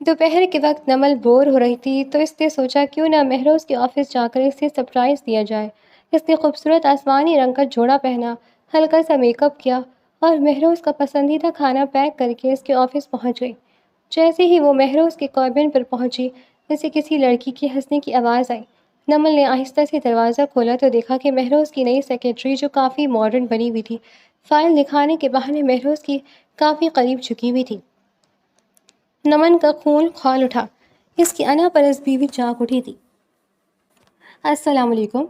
دوپہر کے وقت نمل بور ہو رہی تھی تو اس نے سوچا کیوں نہ مہروز کے آفس جا کر اسے سرپرائز دیا جائے۔ اس نے خوبصورت آسمانی رنگ کا جوڑا پہنا، ہلکا سا میک اپ کیا اور مہروز کا پسندیدہ کھانا پیک کر کے اس کے آفس پہنچ گئی۔ جیسے ہی وہ مہروز کے کیبن پر پہنچی، اسے کسی لڑکی کی ہنسنے کی آواز آئی۔ نمل نے آہستہ سے دروازہ کھولا تو دیکھا کہ مہروز کی نئی سیکرٹری، جو کافی ماڈرن بنی ہوئی تھی، فائل دکھانے کے بہانے مہروز کی کافی قریب جھکی ہوئی تھی۔ نمن کا خون کھول اٹھا۔ اس کی انا پرست بیوی جاگ اٹھی تھی۔ السلام علیکم،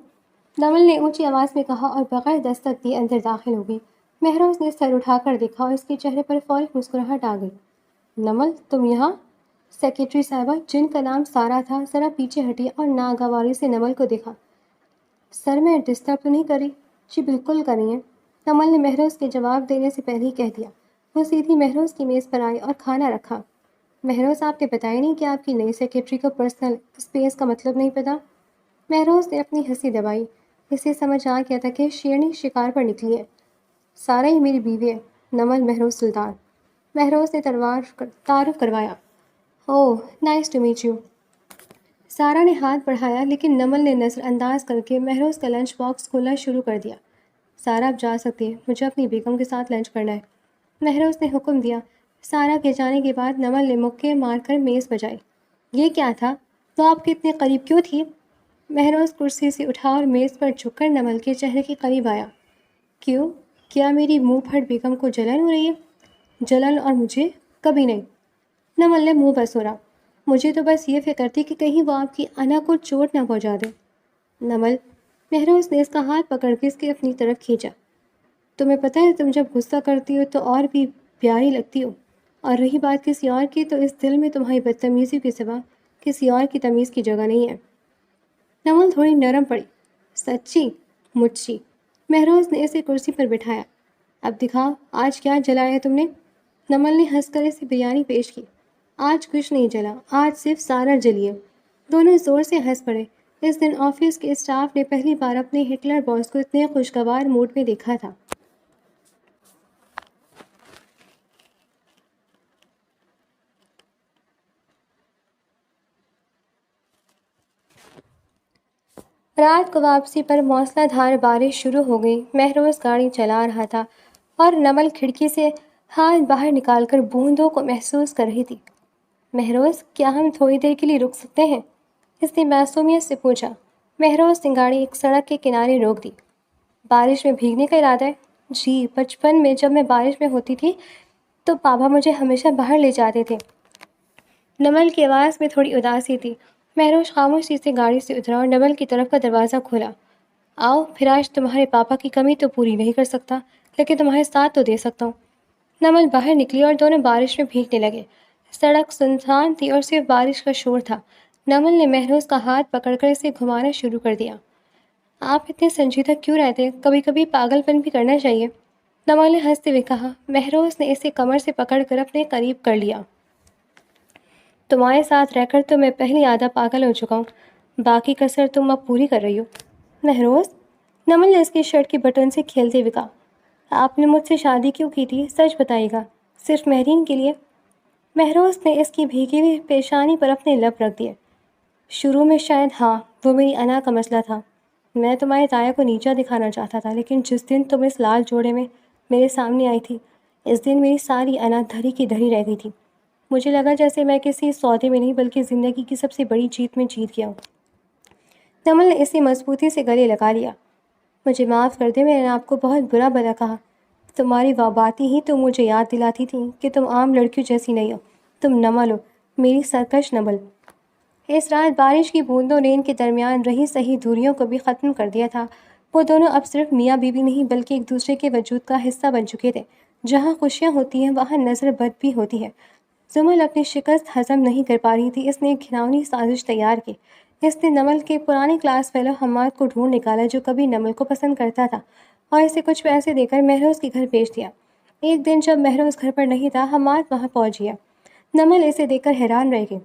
نمل نے اونچی آواز میں کہا اور بغیر دستک دیے اندر داخل ہو گئی۔ مہروز نے سر اٹھا کر دیکھا اور اس کے چہرے پر فوری مسکراہٹ آ گئی۔ نمل، تم یہاں؟ سیکرٹری صاحبہ، جن کا نام سارا تھا، ذرا پیچھے ہٹی اور ناگواری سے نمل کو دیکھا۔ سر، میں ڈسٹرب تو نہیں کر رہی؟ جی بالکل کر رہی ہیں، نمل نے مہروز کے جواب دینے سے پہلے ہی کہہ دیا۔ وہ سیدھی مہروز کی میز پر آئی اور کھانا رکھا۔ مہروز، آپ نے بتایا نہیں کہ آپ کی نئی سیکرٹری کو پرسنل اسپیس کا مطلب نہیں پتا؟ مہروز نے اپنی ہنسی دبائی۔ اسے سمجھ آ گیا تھا کہ شیرنی شکار پر نکلی ہے۔ سارا ہی میری بیوی ہے، نمل مہروز سلطان، مہروز نے تعارف کروایا۔ اوہ، نائس ٹو میٹ یو۔ سارا نے ہاتھ بڑھایا لیکن نمل نے نظر انداز کر کے مہروز کا لنچ باکس کھولنا شروع کر دیا۔ سارا، آپ جا سکتی ہیں، مجھے اپنی بیگم کے ساتھ لنچ کرنا ہے، مہروز نے حکم دیا۔ سارا کے جانے کے بعد نمل نے مکے مار کر میز بجائی۔ یہ کیا تھا؟ وہ آپ کے اتنے قریب کیوں تھی؟ مہروز کرسی سے اٹھا اور میز پر جھک کر نمل کے چہرے کے قریب آیا۔ کیوں؟ کیا میری منہ پھٹ بیگم کو جلن ہو رہی ہے؟ جلن اور مجھے؟ کبھی نہیں، نمل نے منہ بسورا۔ مجھے تو بس یہ فکر تھی کہ کہیں وہ آپ کی انا کو چوٹ نہ پہنچا دے۔ نمل، مہروز نے اس کا ہاتھ پکڑ کے اس کی اپنی طرف کھینچا۔ تمہیں پتہ ہے تم جب غصہ کرتی ہو تو اور بھی پیاری لگتی ہو، اور رہی بات کسی اور کی تو اس دل میں تمہاری بدتمیزی کے سوا کسی اور کی تمیز کی جگہ نہیں ہے۔ نمل تھوڑی نرم پڑی۔ سچی؟ مجھے؟ مہروز نے اسے کرسی پر بٹھایا۔ اب دکھاؤ، آج کیا جلایا ہے تم نے؟ نمل نے ہنس کر اسے بریانی پیش کی۔ آج کچھ نہیں جلا، آج صرف سارا جلی ہے۔ دونوں زور سے ہنس پڑے۔ اس دن آفس کے اسٹاف نے پہلی بار اپنے ہٹلر باس کو اتنے خوشگوار موڈ میں دیکھا تھا۔ رات کو واپسی پر موسلا دھار بارش شروع ہو گئی۔ مہروز گاڑی چلا رہا تھا اور نمل کھڑکی سے ہاتھ باہر نکال کر بوندوں کو محسوس کر رہی تھی۔ مہروز، کیا ہم تھوڑی دیر کے لیے رک سکتے ہیں؟ اس نے معصومیت سے پوچھا۔ مہروز نے گاڑی ایک سڑک کے کنارے روک دی۔ بارش میں بھیگنے کا ارادہ ہے؟ جی، بچپن میں جب میں بارش میں ہوتی تھی تو پاپا مجھے ہمیشہ باہر لے جاتے تھے۔ نمل کی آواز میں تھوڑی اداسی تھی۔ مہروز خاموشی سے گاڑی سے اترا اور نمل کی طرف کا دروازہ کھولا۔ آؤ، پھر آج تمہارے پاپا کی کمی تو پوری نہیں کر سکتا لیکن تمہارے ساتھ تو دے سکتا ہوں۔ نمل باہر نکلی اور دونوں بارش میں بھیگنے لگے۔ سڑک سنسان تھی اور صرف بارش کا شور تھا۔ نمل نے مہروز کا ہاتھ پکڑ کر اسے گھمانا شروع کر دیا۔ آپ اتنے سنجیدہ کیوں رہتے؟ کبھی کبھی پاگل پن بھی کرنا چاہیے، نمل نے ہنستے ہوئے کہا۔ مہروز نے اسے کمر سے پکڑ کر اپنے قریب کر لیا۔ تمہارے ساتھ رہ کر تو میں پہلی آدھا پاگل ہو چکا ہوں، باقی کسر تم اب پوری کر رہی ہو۔ مہروز، نمل نے اس کی شرٹ کی بٹن سے کھیلتے ہوئے کہا۔ آپ نے مجھ سے شادی کیوں کی تھی؟ سچ بتائیے گا، صرف مہرین کے لیے؟ مہروز نے اس کی بھیگی ہوئی پیشانی پر اپنے لب رکھ دیے۔ شروع میں شاید ہاں، وہ میری انا کا مسئلہ تھا۔ میں تمہارے تایا کو نیچا دکھانا چاہتا تھا، لیکن جس دن تم اس لال جوڑے میں میرے سامنے آئی تھی، اس دن میری ساری انا دھری کی دھری رہ گئی تھی۔ مجھے لگا جیسے میں کسی سودے میں نہیں بلکہ زندگی کی سب سے بڑی جیت میں جیت گیا ہوں۔ نمل نے اسے مضبوطی سے گلے لگا لیا۔ مجھے معاف کر دیں، میں نے آپ کو بہت برا بھلا کہا۔ تمہاری باتیں ہی تو مجھے یاد دلاتی تھیں کہ تم عام لڑکیوں جیسی نہیں ہو، تم نمل ہو، میری سرکش نمل۔ اس رات بارش کی بوندوں نے ان کے درمیان رہی صحیح دوریوں کو بھی ختم کر دیا تھا۔ وہ دونوں اب صرف میاں بیوی نہیں بلکہ ایک دوسرے کے وجود کا حصہ بن چکے تھے۔ جہاں خوشیاں ہوتی ہیں وہاں نظر بد بھی ہوتی ہے۔ زمل اپنی شکست ہضم نہیں کر پا رہی تھی۔ اس نے ایک گھناؤنی سازش تیار کی۔ اس نے نمل کے پرانے کلاس فیلو حماد کو ڈھونڈ نکالا جو کبھی نمل کو پسند کرتا تھا اور اسے کچھ پیسے دے کر مہروز کے گھر بھیج دیا۔ ایک دن جب مہروز گھر پر نہیں تھا، حماد وہاں پہنچ گیا۔ نمل اسے دیکھ کر حیران رہ گئی۔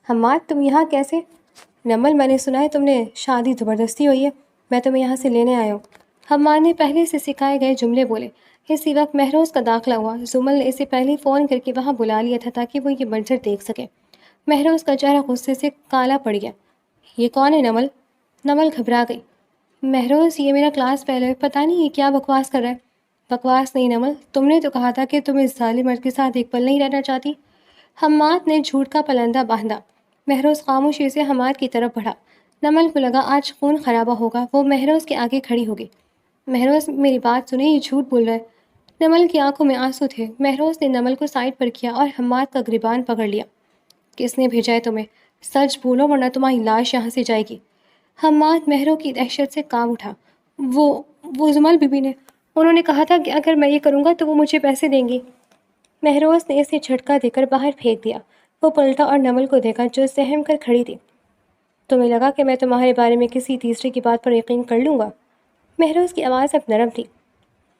حماد تم یہاں کیسے؟ نمل میں نے سنا ہے تم نے شادی زبردستی ہوئی ہے، میں تمہیں یہاں سے لینے آیا ہوں۔ حماد نے پہلے سے سکھائے گئے جملے بولے۔ اسی وقت مہروز کا داخلہ ہوا۔ زمل نے اسے پہلے فون کر کے وہاں بلا لیا تھا تاکہ وہ یہ منظر دیکھ سکے۔ مہروز کا چہرہ غصے سے کالا پڑ گیا۔ یہ کون ہے نمل؟ نمل گھبرا گئی۔ مہروز یہ میرا کلاس فیلو ہے، پتہ نہیں یہ کیا بکواس کر رہا ہے۔ بکواس نہیں نمل، تم نے تو کہا تھا کہ تم اس ظالم مرد کے ساتھ ایک پل نہیں رہنا چاہتی۔ حماد نے جھوٹ کا پلندہ باندھا۔ مہروز خاموشی سے حماد کی طرف بڑھا۔ نمل کو لگا آج خون خرابہ ہوگا۔ وہ مہروز کے آگے کھڑی ہو گئی۔ مہروز میری بات سنیں، یہ جھوٹ بول رہا ہے۔ نمل کی آنکھوں میں آنسو تھے۔ مہروز نے نمل کو سائڈ پر کیا اور حماد کا گریبان پکڑ لیا۔ کس نے بھیجا ہے تمہیں؟ سچ بولو ورنہ تمہاری لاش یہاں سے جائے گی۔ حماد مہرو کی دہشت سے کانپ اٹھا۔ وہ زمل بی بی نے، انہوں نے کہا تھا کہ اگر میں یہ کروں گا تو وہ مجھے پیسے دیں گی۔ مہروز نے اسے جھٹکا دے کر باہر پھینک دیا۔ وہ پلٹا اور نمل کو دیکھا جو سہم کر کھڑی تھی۔ تمہیں لگا کہ میں تمہارے بارے میں کسی تیسرے کی بات پر یقین کر لوں گا؟ مہروز کی آواز اب نرم تھی۔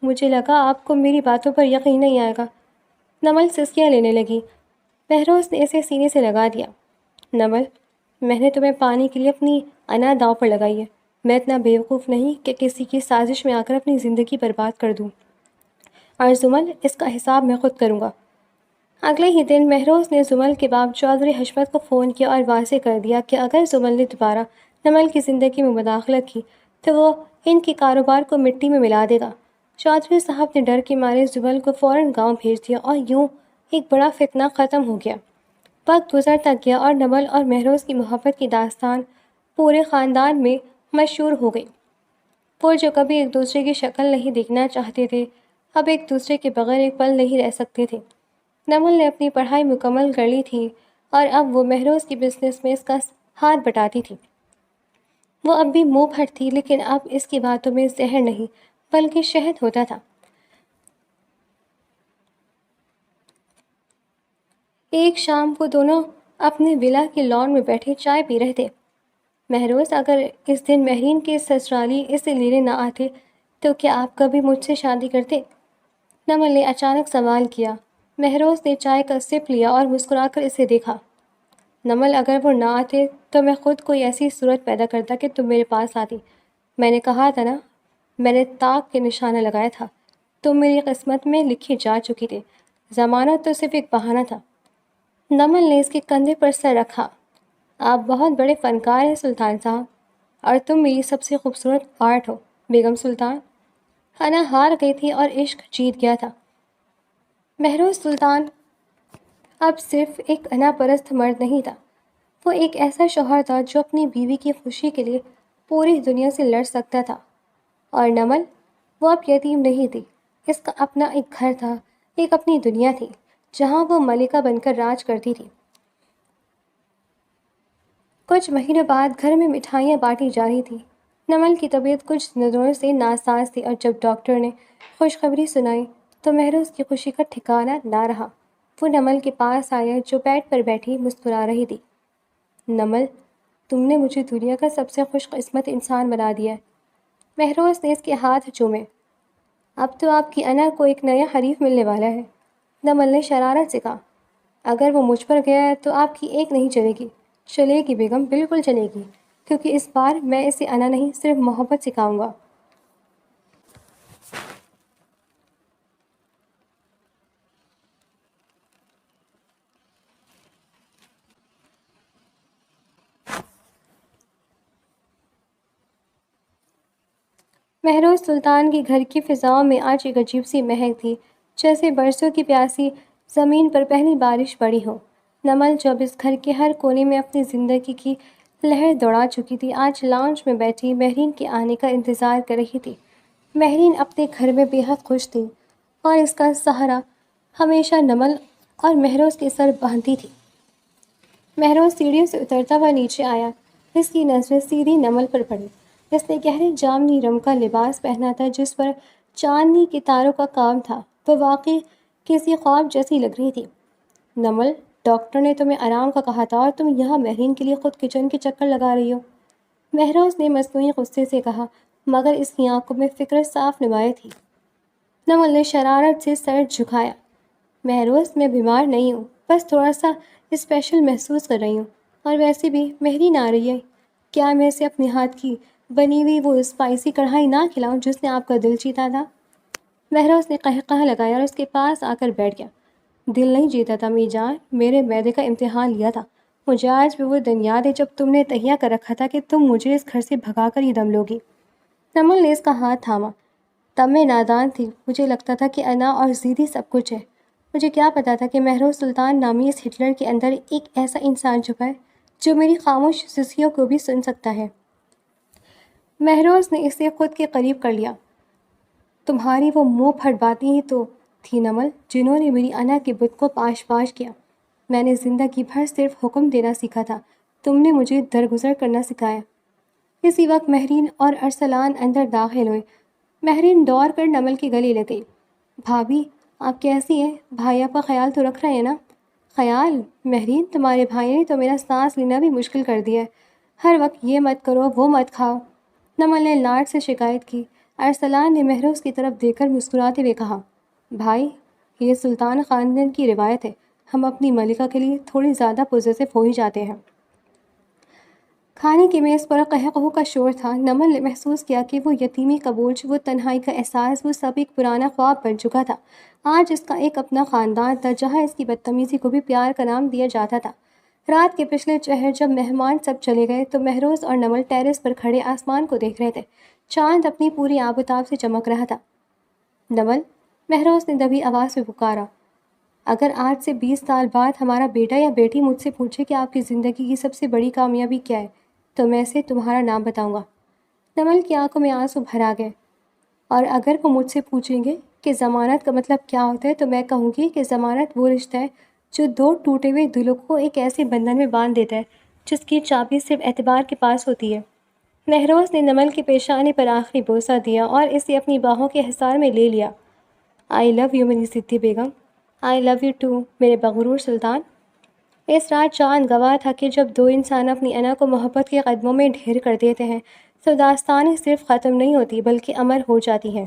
مجھے لگا آپ کو میری باتوں پر یقین نہیں آئے گا۔ نمل سسکیاں لینے لگی۔ مہروز نے اسے سینے سے لگا دیا۔ نمل، میں نے تمہیں پانے کے لیے اپنی انا داؤ پر لگائی ہے۔ میں اتنا بیوقوف نہیں کہ کسی کی سازش میں آ کر اپنی زندگی برباد کر دوں۔ اور زمل، اس کا حساب میں خود کروں گا۔ اگلے ہی دن مہروز نے زمل کے باپ چودھری حشمت کو فون کیا اور واضح کر دیا کہ اگر زمل نے دوبارہ نمل کی زندگی میں مداخلت کی تو وہ ان کے کاروبار کو مٹی میں ملا دے گا۔ چودھری صاحب نے ڈر کے مارے زمل کو فوراً گاؤں بھیج دیا اور یوں ایک بڑا فتنہ ختم ہو گیا۔ وقت گزرتا گیا اور نمل اور مہروز کی محبت کی داستان پورے خاندان میں مشہور ہو گئی۔ وہ جو کبھی ایک دوسرے کی شکل نہیں دیکھنا چاہتے تھے، اب ایک دوسرے کے بغیر ایک پل نہیں رہ سکتے تھے۔ نمل نے اپنی پڑھائی مکمل کر لی تھی اور اب وہ مہروز کی بزنس میں اس کا ہاتھ بٹاتی تھی۔ وہ اب بھی منہ پھٹ تھی لیکن اب اس کی باتوں میں زہر نہیں بلکہ شہد ہوتا تھا۔ ایک شام کو دونوں اپنے ولا کے لان میں بیٹھے چائے پی رہے تھے۔ مہروز، اگر اس دن مہرین کے سسرالی اسے لینے نہ آتے تو کیا آپ کبھی مجھ سے شادی کرتے؟ نمل نے اچانک سوال کیا۔ مہروز نے چائے کا سپ لیا اور مسکرا کر اسے دیکھا۔ نمل، اگر وہ نہ آتے تو میں خود کوئی ایسی صورت پیدا کرتا کہ تم میرے پاس آتی۔ میں نے کہا تھا نا، میں نے طاق کے نشانہ لگایا تھا۔ تم میری قسمت میں لکھی جا چکی تھے، ضمانت تو صرف ایک بہانہ تھا۔ نمل نے اس کے کندھے پر سر رکھا۔ آپ بہت بڑے فنکار ہیں سلطان صاحب، اور تم میری سب سے خوبصورت آرٹ ہو بیگم سلطان۔ انا ہار گئی تھی اور عشق جیت گیا تھا۔ مہروز سلطان اب صرف ایک انا پرست مرد نہیں تھا، وہ ایک ایسا شوہر تھا جو اپنی بیوی کی خوشی کے لیے پوری دنیا سے لڑ سکتا تھا۔ اور نمل، وہ اب یتیم نہیں تھی، اس کا اپنا ایک گھر تھا، ایک اپنی دنیا تھی جہاں وہ ملکہ بن کر راج کرتی تھی۔ کچھ مہینوں بعد گھر میں مٹھائیاں بانٹی جا رہی تھیں۔ نمل کی طبیعت کچھ دنوں سے ناساز تھی اور جب ڈاکٹر نے خوشخبری سنائی تو مہروز کی خوشی کا ٹھکانہ نہ رہا۔ وہ نمل کے پاس آیا جو بیڈ پر بیٹھی مسکرا رہی تھی۔ نمل، تم نے مجھے دنیا کا سب سے خوش قسمت انسان بنا دیا ہے۔ مہروز نے اس کے ہاتھ چومے۔ اب تو آپ کی انا کو ایک نیا حریف ملنے والا ہے، نمل نے شرارت سے کہا۔ اگر وہ مجھ پر گیا ہے تو آپ کی ایک نہیں چلے گی۔ چلے گی بیگم، بالکل چلے گی، کیونکہ اس بار میں اسے انا نہیں صرف محبت سکھاؤں گا۔ مہروز سلطان کے گھر کی فضاؤں میں آج ایک عجیب سی مہک تھی، جیسے برسوں کی پیاسی زمین پر پہلی بارش پڑی ہو۔ نمل جو اب اس گھر کے ہر کونے میں اپنی زندگی کی لہر دوڑا چکی تھی، آج لاؤنج میں بیٹھی مہرین کے آنے کا انتظار کر رہی تھی۔ مہرین اپنے گھر میں بے حد خوش تھی اور اس کا سہرا ہمیشہ نمل اور مہروز کے سر باندھتی تھی۔ مہروز سیڑھیوں سے اترتا ہوا نیچے آیا۔ اس کی نظریں سیدھی نمل پر پڑی۔ اس نے گہرے جامنی رنگ کا لباس پہنا تھا جس پر چاندنی کے تاروں کا کام تھا۔ وہ واقعی کسی خواب جیسی لگ رہی تھی۔ نمل، ڈاکٹر نے تمہیں آرام کا کہا تھا اور تم یہاں مہرین کے لیے خود کچن کے چکر لگا رہی ہو، مہروز نے مصنوعی غصے سے کہا، مگر اس کی آنکھوں میں فکر صاف نمایاں تھی۔ نمل نے شرارت سے سر جھکایا۔ مہروز، میں بیمار نہیں ہوں، بس تھوڑا سا اسپیشل محسوس کر رہی ہوں، اور ویسے بھی مہرین آ رہی ہے، کیا میں اسے اپنے ہاتھ کی بنی ہوئی وہ اسپائسی کڑھائی نہ کھلاؤں جس نے آپ کا دل جیتا تھا؟ مہروز نے قہقہہ لگایا اور اس کے پاس آ کر بیٹھ گیا۔ دل نہیں جیتا تھا می جان، میرے معدے کا امتحان لیا تھا۔ مجھے آج بھی وہ دن یاد ہے جب تم نے تہیا کر رکھا تھا کہ تم مجھے اس گھر سے بھگا کر ہی دم لوگی۔ نمل نے اس کا ہاتھ تھاما۔ تب میں نادان تھی، مجھے لگتا تھا کہ انا اور ضدی سب کچھ ہے۔ مجھے کیا پتا تھا کہ مہروز سلطان نامی اس ہٹلر کے اندر ایک ایسا انسان چھپا ہے جو میری خاموش سسیوں کو بھی سن سکتا ہے۔ مہروز نے اسے خود کے قریب کر لیا۔ تمہاری وہ منہ پھٹ باتیں ہی تو تھی نمل، جنہوں نے میری انا کے بت کو پاش پاش کیا۔ میں نے زندگی بھر صرف حکم دینا سیکھا تھا، تم نے مجھے درگزر کرنا سکھایا۔ اسی وقت مہرین اور ارسلان اندر داخل ہوئے۔ مہرین دوڑ کر نمل کے گلے لگ گئی۔ بھابھی، آپ کیسی ہیں؟ بھائی آپ کا خیال تو رکھ رہے ہیں نا؟ خیال؟ مہرین، تمہارے بھائی نے تو میرا سانس لینا بھی مشکل کر دیا ہے، ہر وقت یہ مت کرو وہ مت کھاؤ۔ نمل نے لاڈ سے شکایت کی۔ ارسلان نے مہروز کی طرف دیکھ کر مسکراتے ہوئے کہا، بھائی، یہ سلطان خاندان کی روایت ہے، ہم اپنی ملکہ کے لیے تھوڑی زیادہ پوزیسو ہو ہی جاتے ہیں۔ کھانے کی میز پر قہقہوں کا شور تھا۔ نمل نے محسوس کیا کہ وہ یتیمی کا بوجھ، وہ تنہائی کا احساس، وہ سب ایک پرانا خواب بن چکا تھا۔ آج اس کا ایک اپنا خاندان تھا جہاں اس کی بدتمیزی کو بھی پیار کا نام دیا جاتا تھا۔ رات کے پچھلے چہر جب مہمان سب چلے گئے تو مہروز اور نمل ٹیرس پر کھڑے آسمان کو دیکھ رہے تھے۔ چاند اپنی پوری آب و تاب سے چمک رہا تھا۔ نمل، مہروز نے دبی آواز میں پکارا، اگر آج سے 20 سال بعد ہمارا بیٹا یا بیٹی مجھ سے پوچھے کہ آپ کی زندگی کی سب سے بڑی کامیابی کیا ہے تو میں اسے تمہارا نام بتاؤں گا۔ نمل کی آنکھوں میں آنسو بھر آ گئے۔ اور اگر وہ مجھ سے پوچھیں گے کہ ضمانت کا مطلب کیا ہوتا ہے تو میں کہوں گی کہ ضمانت وہ رشتہ ہے جو دو ٹوٹے ہوئے دلوں کو ایک ایسے بندھن میں باندھ دیتا ہے جس کی چابی صرف اعتبار کے پاس ہوتی ہے۔ مہروز نے نمل کی پیشانی پر آخری بوسہ دیا اور اسے اپنی باہوں کے حصار میں لے لیا۔ آئی لو یو میری صدی بیگم، آئی لو یو ٹو میرے بغرور سلطان۔ اس رات چاند گواہ تھا کہ جب دو انسان اپنی انا کو محبت کے قدموں میں ڈھیر کر دیتے ہیں تو داستانیں صرف ختم نہیں ہوتی بلکہ امر ہو جاتی ہیں۔